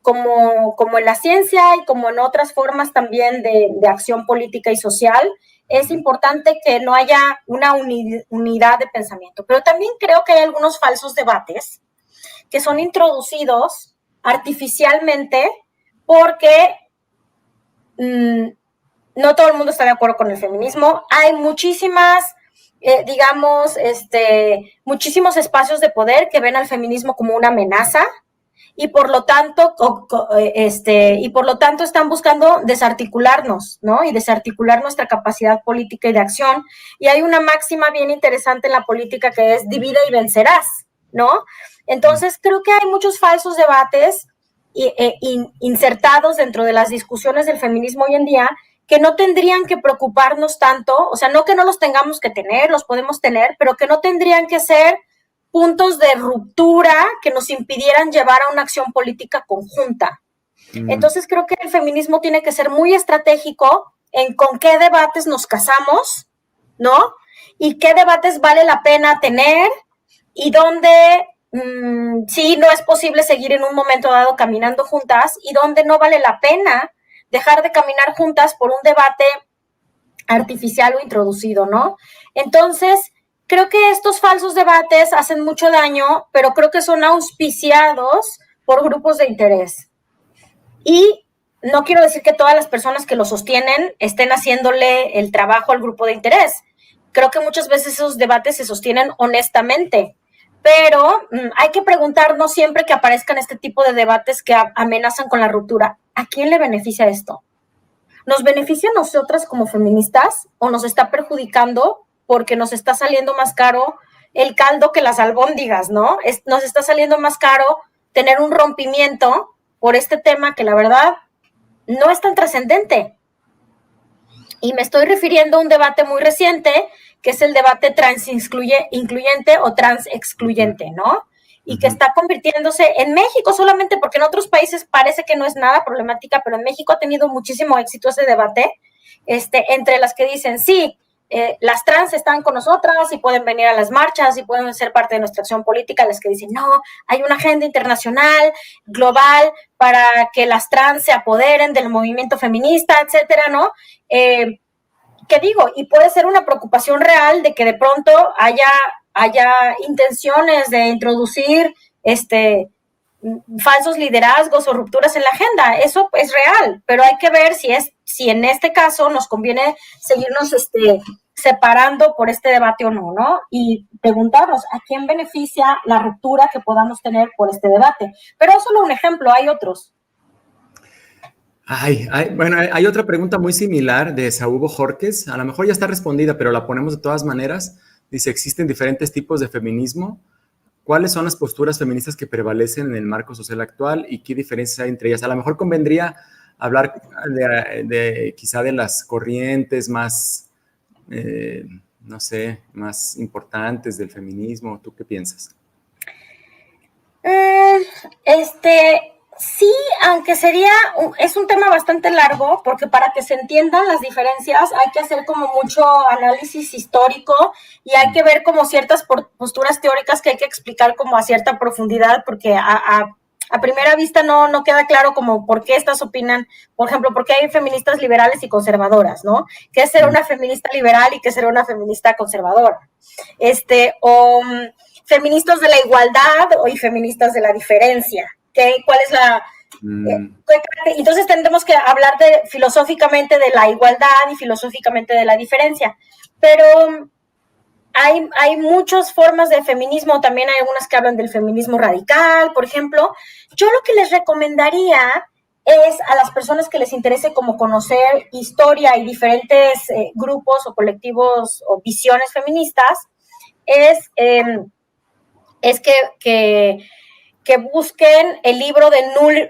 Como en la ciencia y como en otras formas también de acción política y social, es importante que no haya una unidad de pensamiento. Pero también creo que hay algunos falsos debates que son introducidos artificialmente porque no todo el mundo está de acuerdo con el feminismo. Hay muchísimas, muchísimos espacios de poder que ven al feminismo como una amenaza y por lo tanto, están buscando desarticularnos, ¿no? Y desarticular nuestra capacidad política y de acción. Y hay una máxima bien interesante en la política que es divide y vencerás, ¿no? Entonces, creo que hay muchos falsos debates insertados dentro de las discusiones del feminismo hoy en día que no tendrían que preocuparnos tanto, o sea, no que no los tengamos que tener, los podemos tener, pero que no tendrían que ser puntos de ruptura que nos impidieran llevar a una acción política conjunta. Entonces, creo que el feminismo tiene que ser muy estratégico en con qué debates nos casamos, ¿no? Y qué debates vale la pena tener y dónde sí no es posible seguir en un momento dado caminando juntas y dónde no vale la pena dejar de caminar juntas por un debate artificial o introducido, ¿no? Entonces, creo que estos falsos debates hacen mucho daño, pero creo que son auspiciados por grupos de interés. Y no quiero decir que todas las personas que lo sostienen estén haciéndole el trabajo al grupo de interés. Creo que muchas veces esos debates se sostienen honestamente, pero hay que preguntarnos siempre que aparezcan este tipo de debates que amenazan con la ruptura, ¿a quién le beneficia esto? ¿Nos beneficia a nosotras como feministas o nos está perjudicando porque nos está saliendo más caro el caldo que las albóndigas, ¿no? Nos está saliendo más caro tener un rompimiento por este tema que la verdad no es tan trascendente. Y me estoy refiriendo a un debate muy reciente, que es el debate trans-incluyente o trans-excluyente, ¿no? Y que está convirtiéndose en México solamente, porque en otros países parece que no es nada problemática, pero en México ha tenido muchísimo éxito ese debate, entre las que dicen, sí, las trans están con nosotras y pueden venir a las marchas y pueden ser parte de nuestra acción política, las que dicen, no, hay una agenda internacional, global, para que las trans se apoderen del movimiento feminista, etcétera, ¿no? ¿Qué digo? Y puede ser una preocupación real de que de pronto haya intenciones de introducir falsos liderazgos o rupturas en la agenda. Eso es real, pero hay que ver si en este caso nos conviene seguirnos separando por este debate o no, ¿no? Y preguntarnos a quién beneficia la ruptura que podamos tener por este debate. Pero es solo un ejemplo, hay otros. Bueno, hay otra pregunta muy similar de Saúl Bojorquez. A lo mejor ya está respondida, pero la ponemos de todas maneras. Dice, ¿existen diferentes tipos de feminismo? ¿Cuáles son las posturas feministas que prevalecen en el marco social actual y qué diferencias hay entre ellas? A lo mejor convendría hablar quizá de las corrientes más, no sé, más importantes del feminismo. ¿Tú qué piensas? Sí, aunque es un tema bastante largo, porque para que se entiendan las diferencias hay que hacer como mucho análisis histórico y hay que ver como ciertas posturas teóricas que hay que explicar como a cierta profundidad, porque a primera vista no queda claro como por qué estas opinan, por ejemplo, por qué hay feministas liberales y conservadoras, ¿no? ¿Qué es ser una feminista liberal y qué es ser una feminista conservadora? Feministas de la igualdad y feministas de la diferencia. ¿Cuál es la...? Entonces tendremos que hablar filosóficamente de la igualdad y filosóficamente de la diferencia. Pero hay muchas formas de feminismo, también hay algunas que hablan del feminismo radical, por ejemplo. Yo lo que les recomendaría es a las personas que les interese como conocer historia y diferentes grupos o colectivos o visiones feministas, es que busquen el libro de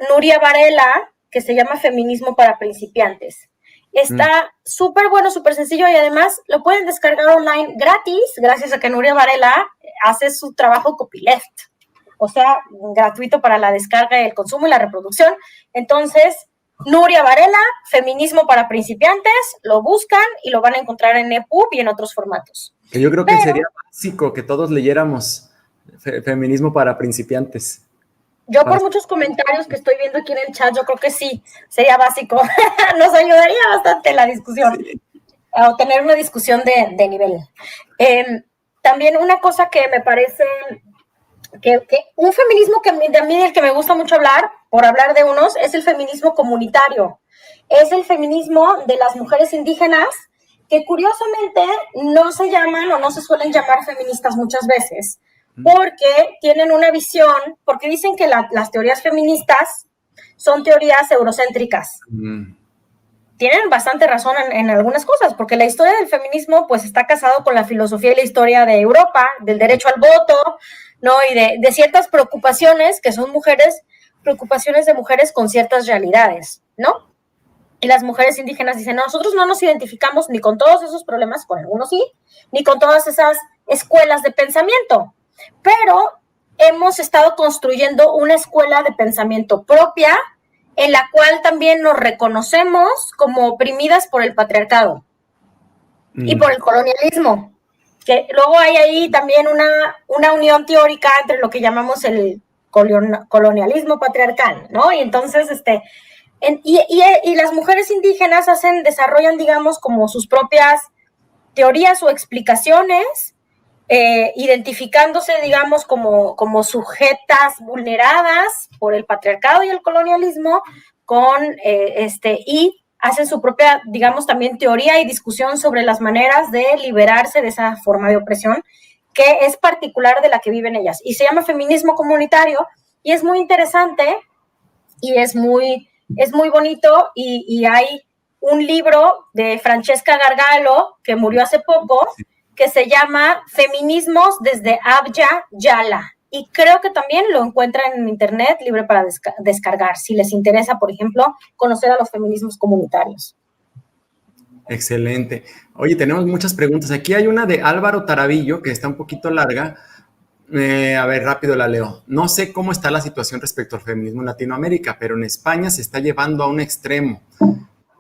Nuria Varela, que se llama Feminismo para principiantes. Está súper bueno, súper sencillo y además lo pueden descargar online gratis, gracias a que Nuria Varela hace su trabajo copyleft, o sea, gratuito para la descarga, el consumo y la reproducción. Entonces, Nuria Varela, Feminismo para principiantes, lo buscan y lo van a encontrar en EPUB y en otros formatos. Yo creo que sería básico que todos leyéramos Feminismo para principiantes. Yo por muchos comentarios que estoy viendo aquí en el chat, yo creo que sí, sería básico. Nos ayudaría bastante la discusión, sí. O tener una discusión de nivel. También una cosa que me parece que un feminismo que a mí del que me gusta mucho hablar, por hablar de unos, es el feminismo comunitario. Es el feminismo de las mujeres indígenas que curiosamente no se llaman o no se suelen llamar feministas muchas veces, porque tienen una visión, porque dicen que las teorías feministas son teorías eurocéntricas. Tienen bastante razón en algunas cosas, porque la historia del feminismo pues está casado con la filosofía y la historia de Europa, del derecho al voto, ¿no? Y de ciertas preocupaciones que son preocupaciones de mujeres con ciertas realidades, ¿no? Y las mujeres indígenas dicen, no, nosotros no nos identificamos ni con todos esos problemas, con algunos sí, ni con todas esas escuelas de pensamiento. Pero hemos estado construyendo una escuela de pensamiento propia en la cual también nos reconocemos como oprimidas por el patriarcado y por el colonialismo. Que luego hay ahí también una unión teórica entre lo que llamamos el colonialismo patriarcal, ¿no? Y entonces, y las mujeres indígenas desarrollan, digamos, como sus propias teorías o explicaciones, identificándose, digamos, como sujetas vulneradas por el patriarcado y el colonialismo, y hacen su propia, digamos, también teoría y discusión sobre las maneras de liberarse de esa forma de opresión que es particular de la que viven ellas. Y se llama feminismo comunitario y es muy interesante y es muy bonito y hay un libro de Francesca Gargalo que murió hace poco, que se llama Feminismos desde Abya Yala. Y creo que también lo encuentran en internet libre para descargar, si les interesa, por ejemplo, conocer a los feminismos comunitarios. Excelente. Oye, tenemos muchas preguntas. Aquí hay una de Álvaro Tarabillo, que está un poquito larga. A ver, rápido la leo. No sé cómo está la situación respecto al feminismo en Latinoamérica, pero en España se está llevando a un extremo.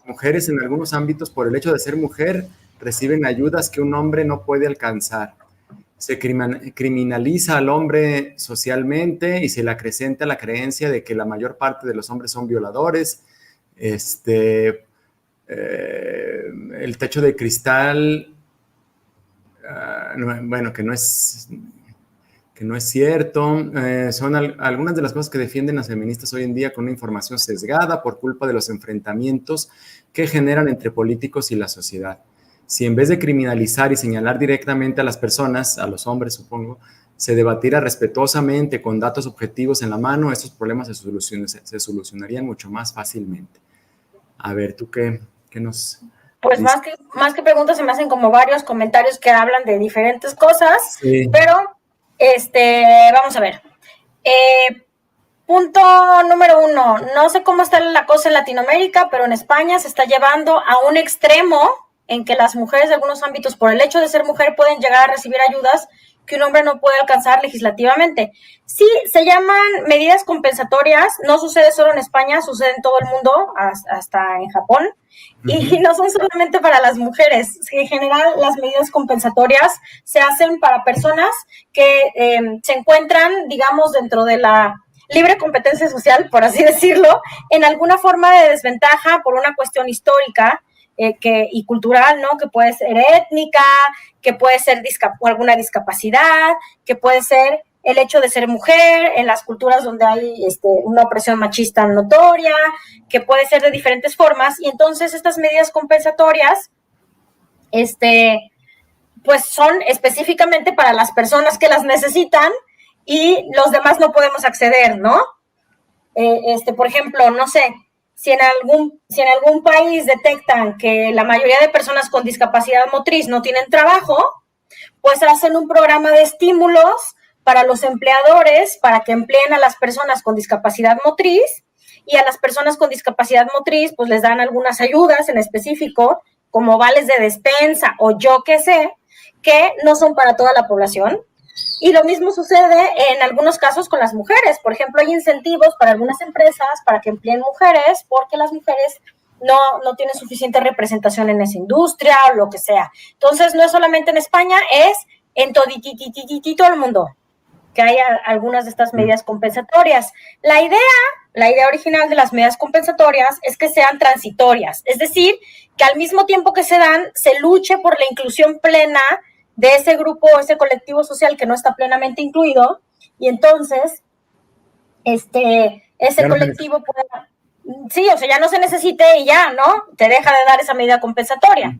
Mujeres en algunos ámbitos, por el hecho de ser mujer, reciben ayudas que un hombre no puede alcanzar. Se criminaliza al hombre socialmente y se le acrecenta la creencia de que la mayor parte de los hombres son violadores. El techo de cristal, bueno, que no es cierto. Son algunas de las cosas que defienden las feministas hoy en día con una información sesgada por culpa de los enfrentamientos que generan entre políticos y la sociedad. Si en vez de criminalizar y señalar directamente a las personas, a los hombres supongo, se debatiera respetuosamente con datos objetivos en la mano, estos problemas se solucionarían mucho más fácilmente. A ver, ¿tú qué nos...? Pues más que preguntas se me hacen como varios comentarios que hablan de diferentes cosas, sí. Pero vamos a ver. Punto número 1, no sé cómo está la cosa en Latinoamérica, pero en España se está llevando a un extremo en que las mujeres de algunos ámbitos, por el hecho de ser mujer, pueden llegar a recibir ayudas que un hombre no puede alcanzar legislativamente. Sí, se llaman medidas compensatorias, no sucede solo en España, sucede en todo el mundo, hasta en Japón, y no son solamente para las mujeres. En general, las medidas compensatorias se hacen para personas que se encuentran, digamos, dentro de la libre competencia social, por así decirlo, en alguna forma de desventaja por una cuestión histórica, y cultural, ¿no? Que puede ser étnica, que puede ser alguna discapacidad, que puede ser el hecho de ser mujer en las culturas donde hay una opresión machista notoria, que puede ser de diferentes formas, y entonces estas medidas compensatorias pues son específicamente para las personas que las necesitan y los demás no podemos acceder, ¿no? Por ejemplo, no sé, si en algún país detectan que la mayoría de personas con discapacidad motriz no tienen trabajo, pues hacen un programa de estímulos para los empleadores para que empleen a las personas con discapacidad motriz, y a las personas con discapacidad motriz pues les dan algunas ayudas en específico, como vales de despensa o yo qué sé, que no son para toda la población. Y lo mismo sucede en algunos casos con las mujeres. Por ejemplo, hay incentivos para algunas empresas para que empleen mujeres porque las mujeres no tienen suficiente representación en esa industria o lo que sea. Entonces, no es solamente en España, es en todo el mundo que haya algunas de estas medidas compensatorias. La idea original de las medidas compensatorias es que sean transitorias, es decir, que al mismo tiempo que se dan, se luche por la inclusión plena de ese grupo, ese colectivo social que no está plenamente incluido, y entonces ese colectivo pueda, sí, o sea, ya no se necesite y ya, ¿no? Te deja de dar esa medida compensatoria.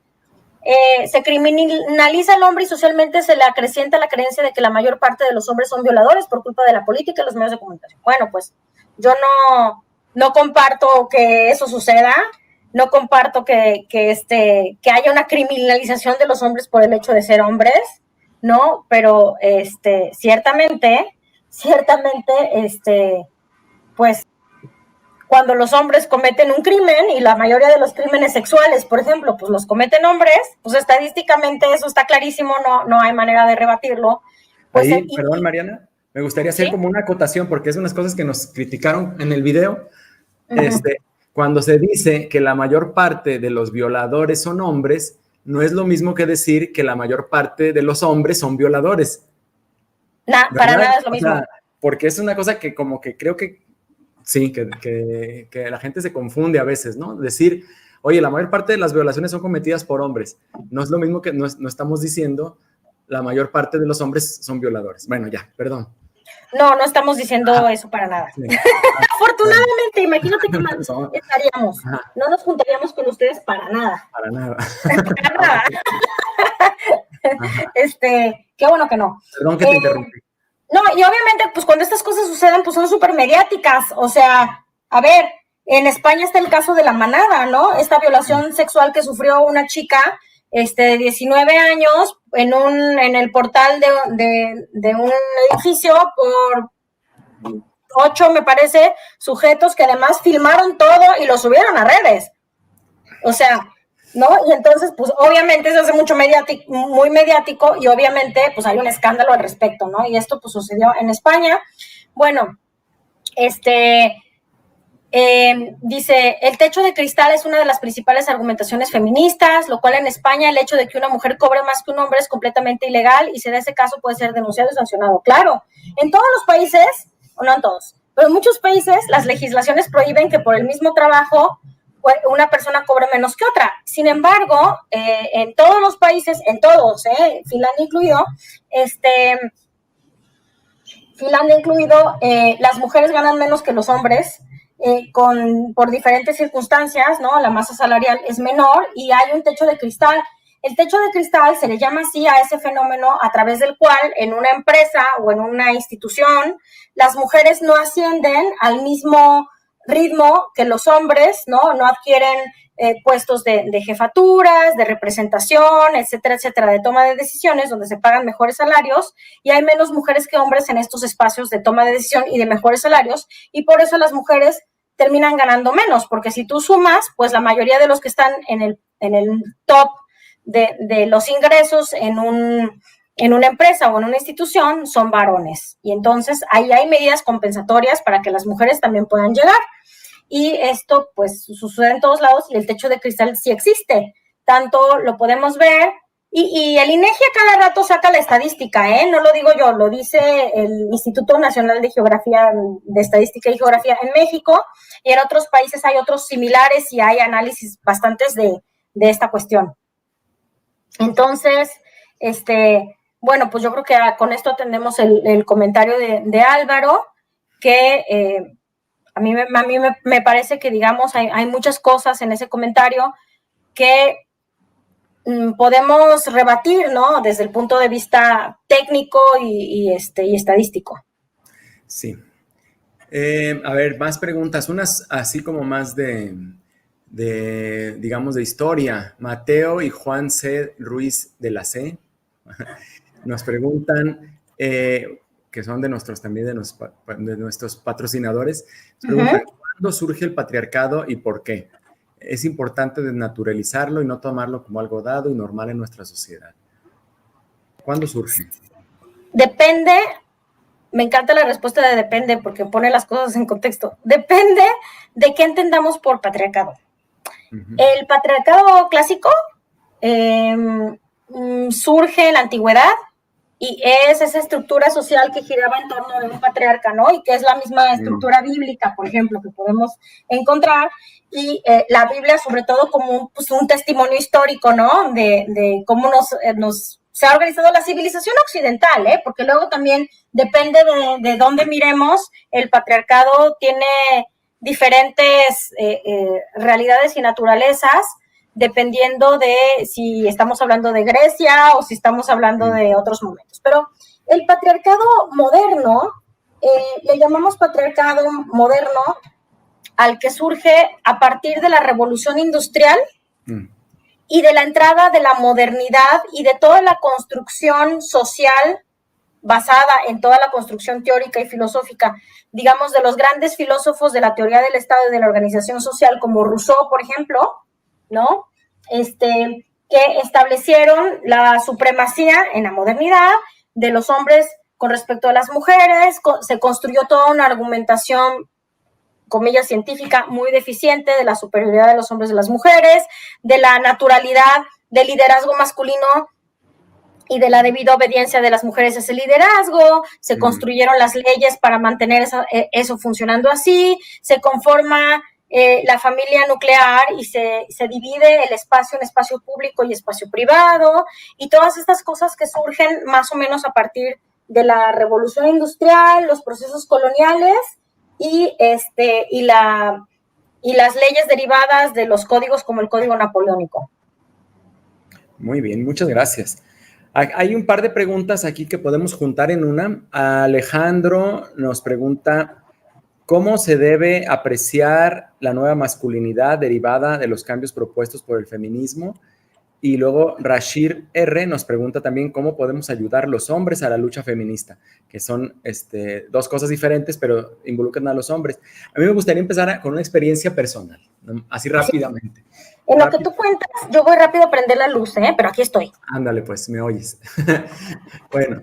Se criminaliza al hombre y socialmente se le acrecienta la creencia de que la mayor parte de los hombres son violadores por culpa de la política y los medios de comunicación. Bueno, pues yo no comparto que eso suceda, no comparto que haya una criminalización de los hombres por el hecho de ser hombres, ¿no? Pero ciertamente, pues cuando los hombres cometen un crimen, y la mayoría de los crímenes sexuales, por ejemplo, pues los cometen hombres, pues estadísticamente eso está clarísimo, no hay manera de rebatirlo. Pues ahí, perdón, Mariana, me gustaría hacer como una acotación, porque es unas cosas que nos criticaron en el video. Cuando se dice que la mayor parte de los violadores son hombres, no es lo mismo que decir que la mayor parte de los hombres son violadores. Para nada es lo mismo. O sea, porque es una cosa que como que creo que sí, que la gente se confunde a veces, ¿no? Decir, oye, la mayor parte de las violaciones son cometidas por hombres. No es lo mismo que no estamos diciendo la mayor parte de los hombres son violadores. Bueno, ya, perdón. No estamos diciendo eso para nada. Sí. Afortunadamente, imagínate que más estaríamos. No nos juntaríamos con ustedes para nada. Para nada. Para nada. Qué bueno que no. Perdón que te interrumpí. No, y obviamente, pues cuando estas cosas suceden, pues son súper mediáticas. O sea, a ver, en España está el caso de La Manada, ¿no? Esta violación sexual que sufrió una chica de 19 años en el portal de un edificio por 8, me parece, sujetos que además filmaron todo y lo subieron a redes. O sea, ¿no? Y entonces, pues obviamente se hace muy mediático, y obviamente pues hay un escándalo al respecto, ¿no? Y esto pues sucedió en España. Bueno, Dice, el techo de cristal es una de las principales argumentaciones feministas, lo cual en España el hecho de que una mujer cobre más que un hombre es completamente ilegal y si de ese caso puede ser denunciado y sancionado. Claro, en todos los países, o no en todos, pero en muchos países las legislaciones prohíben que por el mismo trabajo una persona cobre menos que otra. Sin embargo, en todos los países, en todos, Finlandia incluido, las mujeres ganan menos que los hombres por diferentes circunstancias, ¿no? La masa salarial es menor y hay un techo de cristal. El techo de cristal se le llama así a ese fenómeno a través del cual en una empresa o en una institución las mujeres no ascienden al mismo ritmo que los hombres, ¿no? No adquieren puestos de jefaturas, de representación, etcétera, etcétera, de toma de decisiones donde se pagan mejores salarios y hay menos mujeres que hombres en estos espacios de toma de decisión y de mejores salarios y por eso las mujeres terminan ganando menos, porque si tú sumas, pues la mayoría de los que están en el top de los ingresos en una empresa o en una institución son varones y entonces ahí hay medidas compensatorias para que las mujeres también puedan llegar. Y esto pues sucede en todos lados y el techo de cristal sí existe, tanto lo podemos ver y el INEGI a cada rato saca la estadística, no lo digo yo, lo dice el Instituto Nacional de Estadística y Geografía en México y en otros países hay otros similares y hay análisis bastantes de esta cuestión. Entonces, bueno, pues yo creo que con esto atendemos el comentario de Álvaro, que a mí me parece que, digamos, hay muchas cosas en ese comentario que podemos rebatir, ¿no? Desde el punto de vista técnico y estadístico. Sí. A ver, más preguntas, unas así como más digamos, de historia. Mateo y Juan C. Ruiz de la C nos preguntan, que son de nuestros también, de nuestros patrocinadores, nos preguntan, ¿cuándo surge el patriarcado y por qué? Es importante desnaturalizarlo y no tomarlo como algo dado y normal en nuestra sociedad. ¿Cuándo surge? Depende, me encanta la respuesta de depende porque pone las cosas en contexto. Depende de qué entendamos por patriarcado. El patriarcado clásico surge en la antigüedad y es esa estructura social que giraba en torno de un patriarca, ¿no? Y que es la misma estructura bíblica, por ejemplo, que podemos encontrar. Y la Biblia, sobre todo, como un testimonio histórico, ¿no? De cómo se ha organizado la civilización occidental, porque luego también depende de dónde miremos, el patriarcado tiene diferentes realidades y naturalezas, dependiendo de si estamos hablando de Grecia o si estamos hablando de otros momentos. Pero el patriarcado moderno, le llamamos patriarcado moderno al que surge a partir de la revolución industrial y de la entrada de la modernidad y de toda la construcción social basada en toda la construcción teórica y filosófica, digamos, de los grandes filósofos de la teoría del Estado y de la organización social, como Rousseau, por ejemplo, ¿no? Que establecieron la supremacía en la modernidad de los hombres con respecto a las mujeres, se construyó toda una argumentación, comillas, científica muy deficiente de la superioridad de los hombres y las mujeres, de la naturalidad del liderazgo masculino y de la debida obediencia de las mujeres a ese liderazgo, se construyeron las leyes para mantener eso funcionando así, se conforma la familia nuclear y se divide el espacio en espacio público y espacio privado, y todas estas cosas que surgen más o menos a partir de la revolución industrial, los procesos coloniales y las leyes derivadas de los códigos como el Código Napoleónico. Muy bien, muchas gracias. Hay un par de preguntas aquí que podemos juntar en una. Alejandro nos pregunta, ¿cómo se debe apreciar la nueva masculinidad derivada de los cambios propuestos por el feminismo? Y luego Rashir R. nos pregunta también cómo podemos ayudar los hombres a la lucha feminista, que son dos cosas diferentes, pero involucran a los hombres. A mí me gustaría empezar con una experiencia personal, así rápidamente. En lo que tú cuentas, yo voy rápido a prender la luz, pero aquí estoy. Ándale, pues, me oyes. Bueno,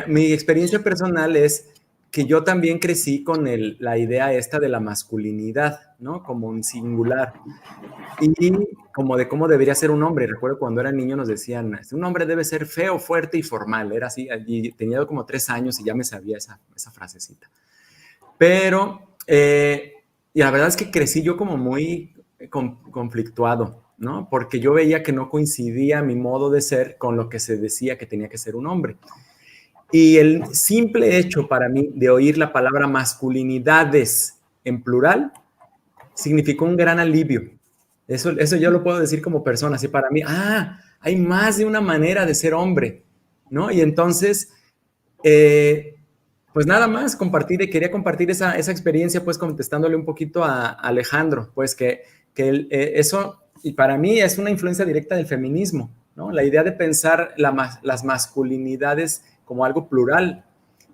mi experiencia personal es que yo también crecí con la idea esta de la masculinidad, ¿no? Como un singular. Y como de cómo debería ser un hombre. Recuerdo cuando era niño nos decían, un hombre debe ser feo, fuerte y formal. Era así, y tenía como 3 años y ya me sabía esa frasecita. Pero, y la verdad es que crecí yo como muy conflictuado, ¿no? Porque yo veía que no coincidía mi modo de ser con lo que se decía que tenía que ser un hombre. Y el simple hecho para mí de oír la palabra masculinidades en plural significó un gran alivio. Eso yo lo puedo decir como persona, así para mí, hay más de una manera de ser hombre, ¿no? Y entonces, pues nada más quería compartir esa experiencia, pues contestándole un poquito a Alejandro, pues que eso, y para mí es una influencia directa del feminismo, ¿no? La idea de pensar las masculinidades como algo plural.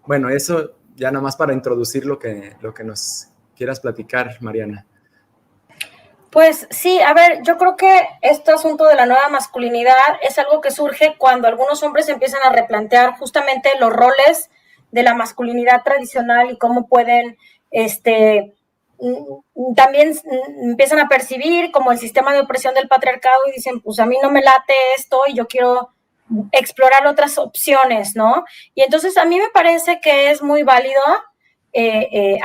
Bueno, eso ya nada más para introducir lo que nos quieras platicar, Mariana. Pues sí, a ver, yo creo que este asunto de la nueva masculinidad es algo que surge cuando algunos hombres empiezan a replantear justamente los roles de la masculinidad tradicional y cómo pueden, también empiezan a percibir como el sistema de opresión del patriarcado y dicen, pues a mí no me late esto y yo quiero explorar otras opciones, ¿no? Y entonces a mí me parece que es muy válido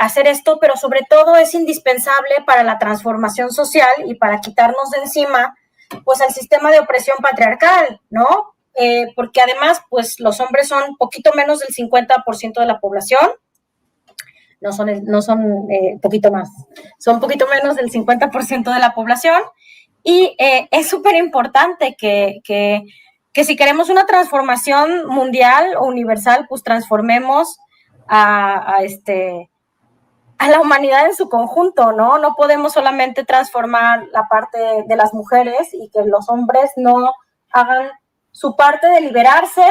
hacer esto, pero sobre todo es indispensable para la transformación social y para quitarnos de encima, pues, el sistema de opresión patriarcal, ¿no? Porque además, pues, los hombres son poquito menos del 50% de la población, no son poquito más, son poquito menos del 50% de la población, y es súper importante que si queremos una transformación mundial o universal, pues transformemos a la humanidad en su conjunto, ¿no? No podemos solamente transformar la parte de las mujeres y que los hombres no hagan su parte de liberarse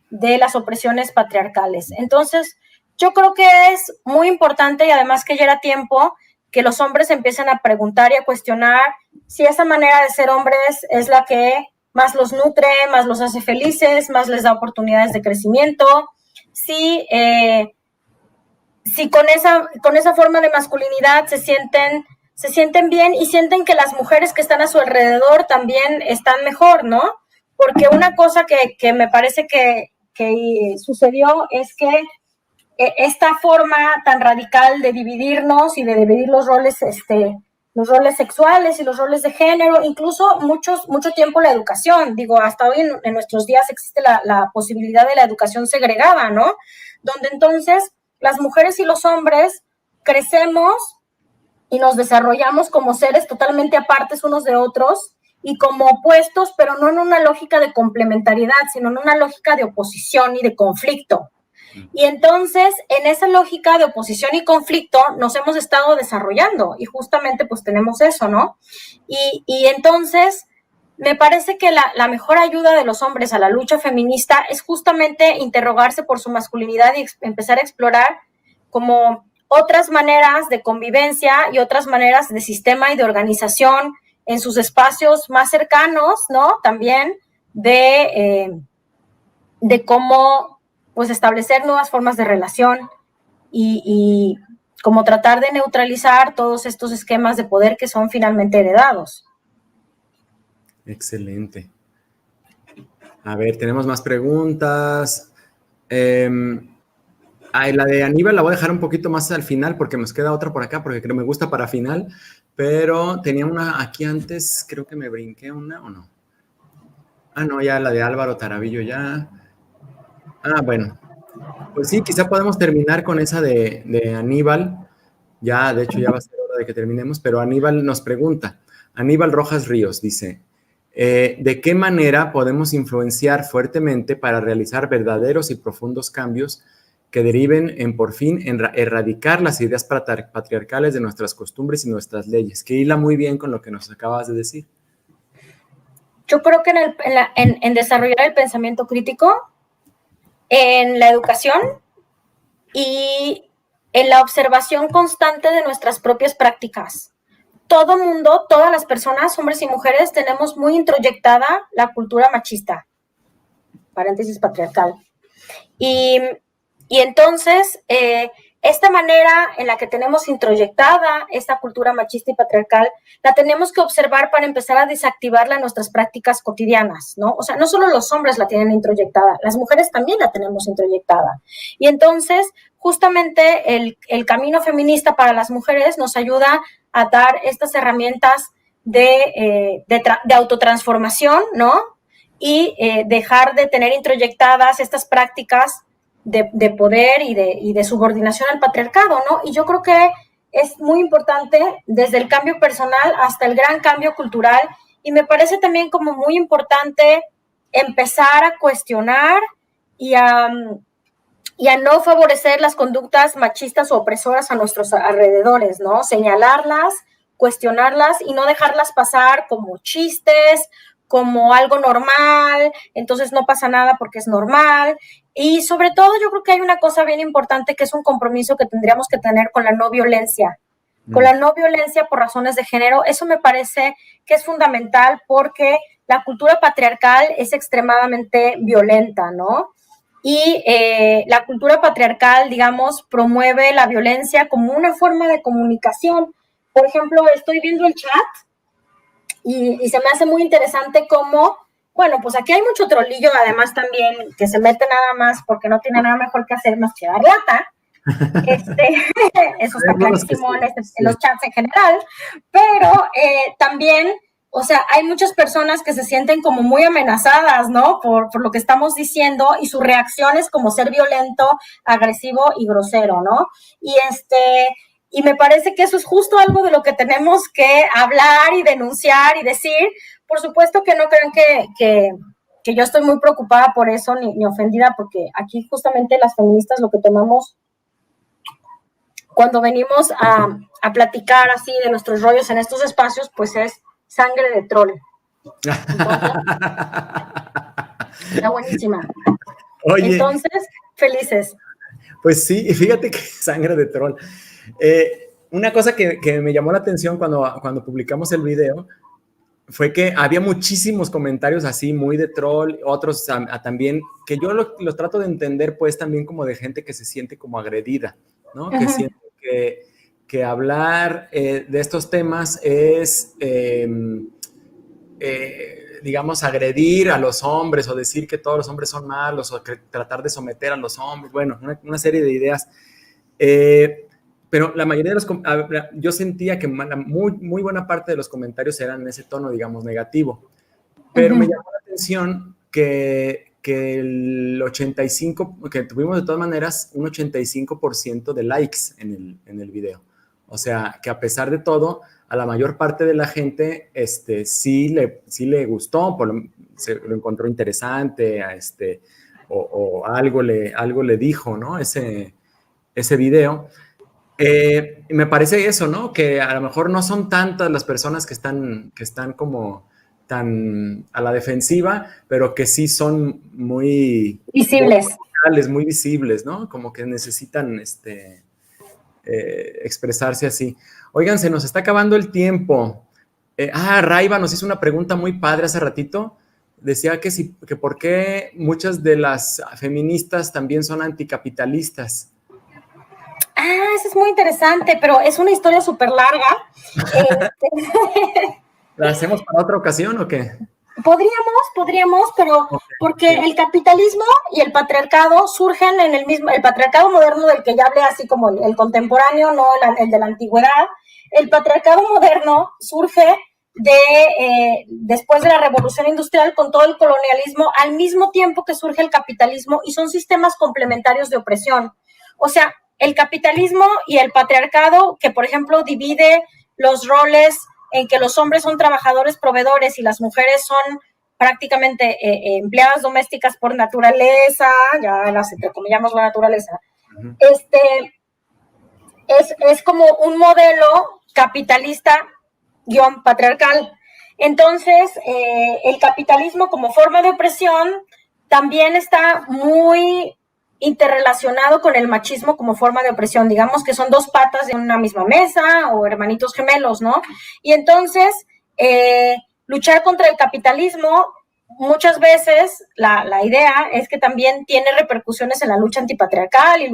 de las opresiones patriarcales. Entonces, yo creo que es muy importante y además que ya era tiempo que los hombres empiecen a preguntar y a cuestionar si esa manera de ser hombres es la que más los nutre, más los hace felices, más les da oportunidades de crecimiento, si con esa forma de masculinidad se sienten bien y sienten que las mujeres que están a su alrededor también están mejor, ¿no? Porque una cosa que me parece que sucedió es que esta forma tan radical de dividirnos y de dividir los roles sexuales y los roles de género, incluso mucho tiempo la educación, digo, hasta hoy en nuestros días existe la posibilidad de la educación segregada, ¿no? Donde entonces las mujeres y los hombres crecemos y nos desarrollamos como seres totalmente apartes unos de otros y como opuestos, pero no en una lógica de complementariedad, sino en una lógica de oposición y de conflicto. Y entonces, en esa lógica de oposición y conflicto, nos hemos estado desarrollando y justamente pues tenemos eso, ¿no? Y entonces, me parece que la mejor ayuda de los hombres a la lucha feminista es justamente interrogarse por su masculinidad y empezar a explorar como otras maneras de convivencia y otras maneras de sistema y de organización en sus espacios más cercanos, ¿no? También de cómo pues establecer nuevas formas de relación y como tratar de neutralizar todos estos esquemas de poder que son finalmente heredados. Excelente. A ver, tenemos más preguntas. La de Aníbal la voy a dejar un poquito más al final porque nos queda otra por acá porque creo que me gusta para final, pero tenía una aquí antes, creo que me brinqué una o no. No, ya la de Álvaro Tarabillo ya. Bueno. Pues sí, quizá podemos terminar con esa de Aníbal. Ya, de hecho, ya va a ser hora de que terminemos, pero Aníbal nos pregunta. Aníbal Rojas Ríos dice, ¿de qué manera podemos influenciar fuertemente para realizar verdaderos y profundos cambios que deriven en, por fin, erradicar las ideas patriarcales de nuestras costumbres y nuestras leyes? Que hila muy bien con lo que nos acabas de decir. Yo creo que en desarrollar el pensamiento crítico, en la educación y en la observación constante de nuestras propias prácticas. Todo mundo, todas las personas, hombres y mujeres, tenemos muy introyectada la cultura machista, paréntesis patriarcal. Y Y entonces, esta manera en la que tenemos introyectada esta cultura machista y patriarcal, la tenemos que observar para empezar a desactivarla en nuestras prácticas cotidianas, ¿no? O sea, no solo los hombres la tienen introyectada, las mujeres también la tenemos introyectada. Y entonces, justamente el camino feminista para las mujeres nos ayuda a dar estas herramientas de autotransformación, ¿no? Y dejar de tener introyectadas estas prácticas de poder y de subordinación al patriarcado, ¿no? Y yo creo que es muy importante desde el cambio personal hasta el gran cambio cultural, y me parece también como muy importante empezar a cuestionar y a no favorecer las conductas machistas o opresoras a nuestros alrededores, ¿no? Señalarlas, cuestionarlas y no dejarlas pasar como chistes, como algo normal, entonces no pasa nada porque es normal. Y sobre todo yo creo que hay una cosa bien importante que es un compromiso que tendríamos que tener con la no violencia, con la no violencia por razones de género. Eso me parece que es fundamental porque la cultura patriarcal es extremadamente violenta, ¿no? Y la cultura patriarcal, digamos, promueve la violencia como una forma de comunicación. Por ejemplo, estoy viendo el chat y se me hace muy interesante cómo, bueno, pues aquí hay mucho trolillo, además también, que se mete nada más porque no tiene nada mejor que hacer más que dar lata. Eso está clarísimo en los chats en general, pero también, o sea, hay muchas personas que se sienten como muy amenazadas, ¿no? Por lo que estamos diciendo, y su reacción es como ser violento, agresivo y grosero, ¿no? Y me parece que eso es justo algo de lo que tenemos que hablar y denunciar y decir. Por supuesto que no crean que yo estoy muy preocupada por eso ni ofendida, porque aquí justamente las feministas lo que tomamos cuando venimos a platicar así de nuestros rollos en estos espacios, pues es sangre de troll. Entonces, está buenísima. Oye, entonces, felices. Pues sí, fíjate que sangre de troll. Una cosa que me llamó la atención cuando publicamos el video fue que había muchísimos comentarios así, muy de troll, otros también, que yo los trato de entender pues también como de gente que se siente como agredida, ¿no? Uh-huh. Que siente que hablar de estos temas es, digamos, agredir a los hombres o decir que todos los hombres son malos o tratar de someter a los hombres, bueno, una serie de ideas. Pero la mayoría de yo sentía que muy buena parte de los comentarios eran en ese tono, digamos, negativo. Pero me llamó la atención que el 85, que tuvimos de todas maneras un 85% de likes en el video. O sea, que a pesar de todo, a la mayor parte de la gente sí le gustó, se lo encontró interesante, o algo le dijo, ¿no? Ese video. Me parece eso, ¿no? Que a lo mejor no son tantas las personas que están como tan a la defensiva, pero que sí son muy visibles, muy visibles, ¿no? Como que necesitan expresarse así. Oigan, se nos está acabando el tiempo. Raiva nos hizo una pregunta muy padre hace ratito. Decía que por qué muchas de las feministas también son anticapitalistas. Eso es muy interesante, pero es una historia súper larga. ¿La hacemos para otra ocasión o qué? Podríamos, pero okay, porque sí. El capitalismo y el patriarcado surgen en el patriarcado moderno del que ya hablé, así como el contemporáneo, no el de la antigüedad. El patriarcado moderno surge después de la revolución industrial con todo el colonialismo, al mismo tiempo que surge el capitalismo, y son sistemas complementarios de opresión. O sea, el capitalismo y el patriarcado, que por ejemplo divide los roles en que los hombres son trabajadores proveedores y las mujeres son prácticamente empleadas domésticas por naturaleza, ya las entrecomillamos la naturaleza, uh-huh. Es como un modelo capitalista patriarcal. Entonces, el capitalismo como forma de opresión también está muy interrelacionado con el machismo como forma de opresión. Digamos que son dos patas de una misma mesa o hermanitos gemelos, ¿no? Y entonces, luchar contra el capitalismo muchas veces la idea es que también tiene repercusiones en la lucha antipatriarcal, y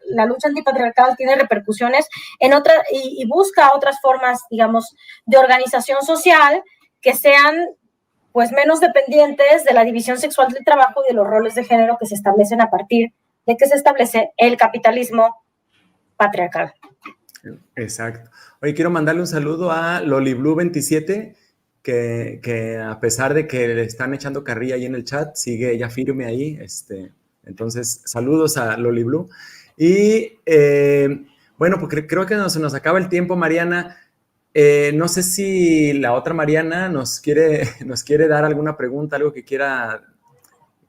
la lucha antipatriarcal tiene repercusiones en otra, y busca otras formas, digamos, de organización social que sean pues menos dependientes de la división sexual del trabajo y de los roles de género que se establecen a partir de que se establece el capitalismo patriarcal. Exacto. Oye, quiero mandarle un saludo a LoliBlue27, que a pesar de que le están echando carrilla ahí en el chat, sigue ella firme ahí. Entonces, saludos a LoliBlue. Y bueno, pues creo que se nos acaba el tiempo, Mariana. No sé si la otra Mariana nos quiere dar alguna pregunta, algo que quiera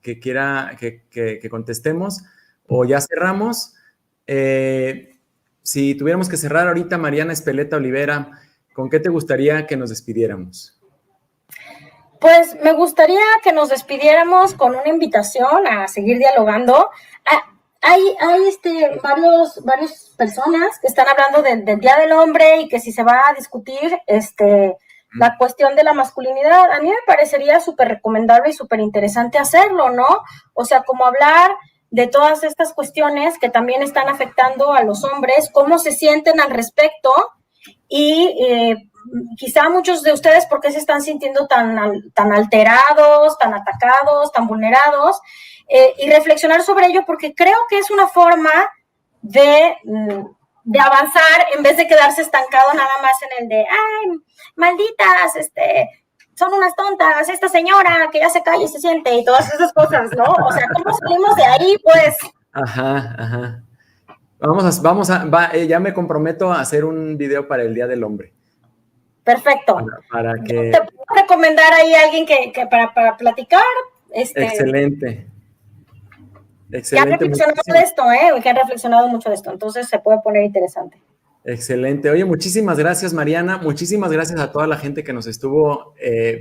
que contestemos, o ya cerramos. Si tuviéramos que cerrar ahorita, Mariana Espeleta Olivera, ¿con qué te gustaría que nos despidiéramos? Pues me gustaría que nos despidiéramos con una invitación a seguir dialogando. Hay varias personas que están hablando del Día del Hombre y que si se va a discutir la cuestión de la masculinidad, a mí me parecería súper recomendable y súper interesante hacerlo, ¿no? O sea, como hablar de todas estas cuestiones que también están afectando a los hombres, cómo se sienten al respecto y quizá muchos de ustedes por qué se están sintiendo tan alterados, tan atacados, tan vulnerados, y reflexionar sobre ello, porque creo que es una forma de avanzar en vez de quedarse estancado nada más en el de, ay, malditas, son unas tontas, esta señora que ya se calla y se siente y todas esas cosas, ¿no? O sea, ¿cómo salimos de ahí, pues? Ajá. Ya me comprometo a hacer un video para el Día del Hombre. Perfecto. Para que... ¿Te puedo recomendar ahí a alguien que para platicar? Excelente. Que han reflexionado de esto, que han reflexionado mucho de esto, entonces se puede poner interesante. Excelente. Oye, muchísimas gracias, Mariana. Muchísimas gracias a toda la gente que nos estuvo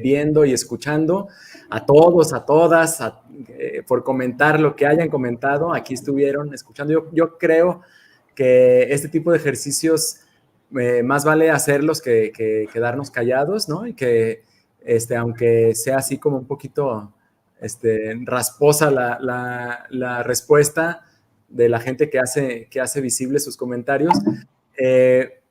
viendo y escuchando. A todos, a todas, por comentar lo que hayan comentado. Aquí estuvieron escuchando. Yo creo que este tipo de ejercicios más vale hacerlos que quedarnos callados, ¿no? Y que, aunque sea así como un poquito rasposa la respuesta de la gente que hace visibles sus comentarios,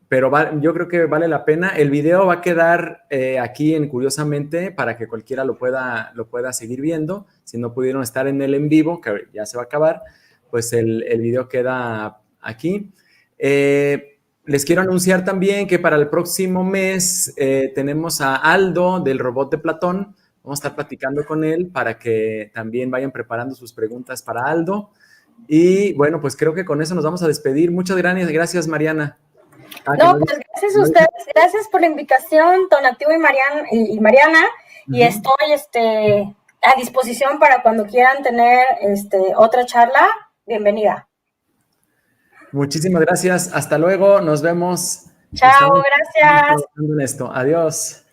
pero yo creo que vale la pena. El video va a quedar aquí en Curiosamente para que cualquiera lo pueda seguir viendo. Si no pudieron estar en el en vivo, que ya se va a acabar, pues el video queda aquí. Les quiero anunciar también que para el próximo mes tenemos a Aldo del Robot de Platón. Vamos a estar platicando con él para que también vayan preparando sus preguntas para Aldo. Y bueno, pues creo que con eso nos vamos a despedir. Muchas gracias, Mariana. No, pues gracias a ustedes, gracias por la invitación, Tonatiuh y Mariana, y estoy a disposición para cuando quieran tener otra charla. Bienvenida. Muchísimas gracias, hasta luego, nos vemos. Chao, gracias. Adiós.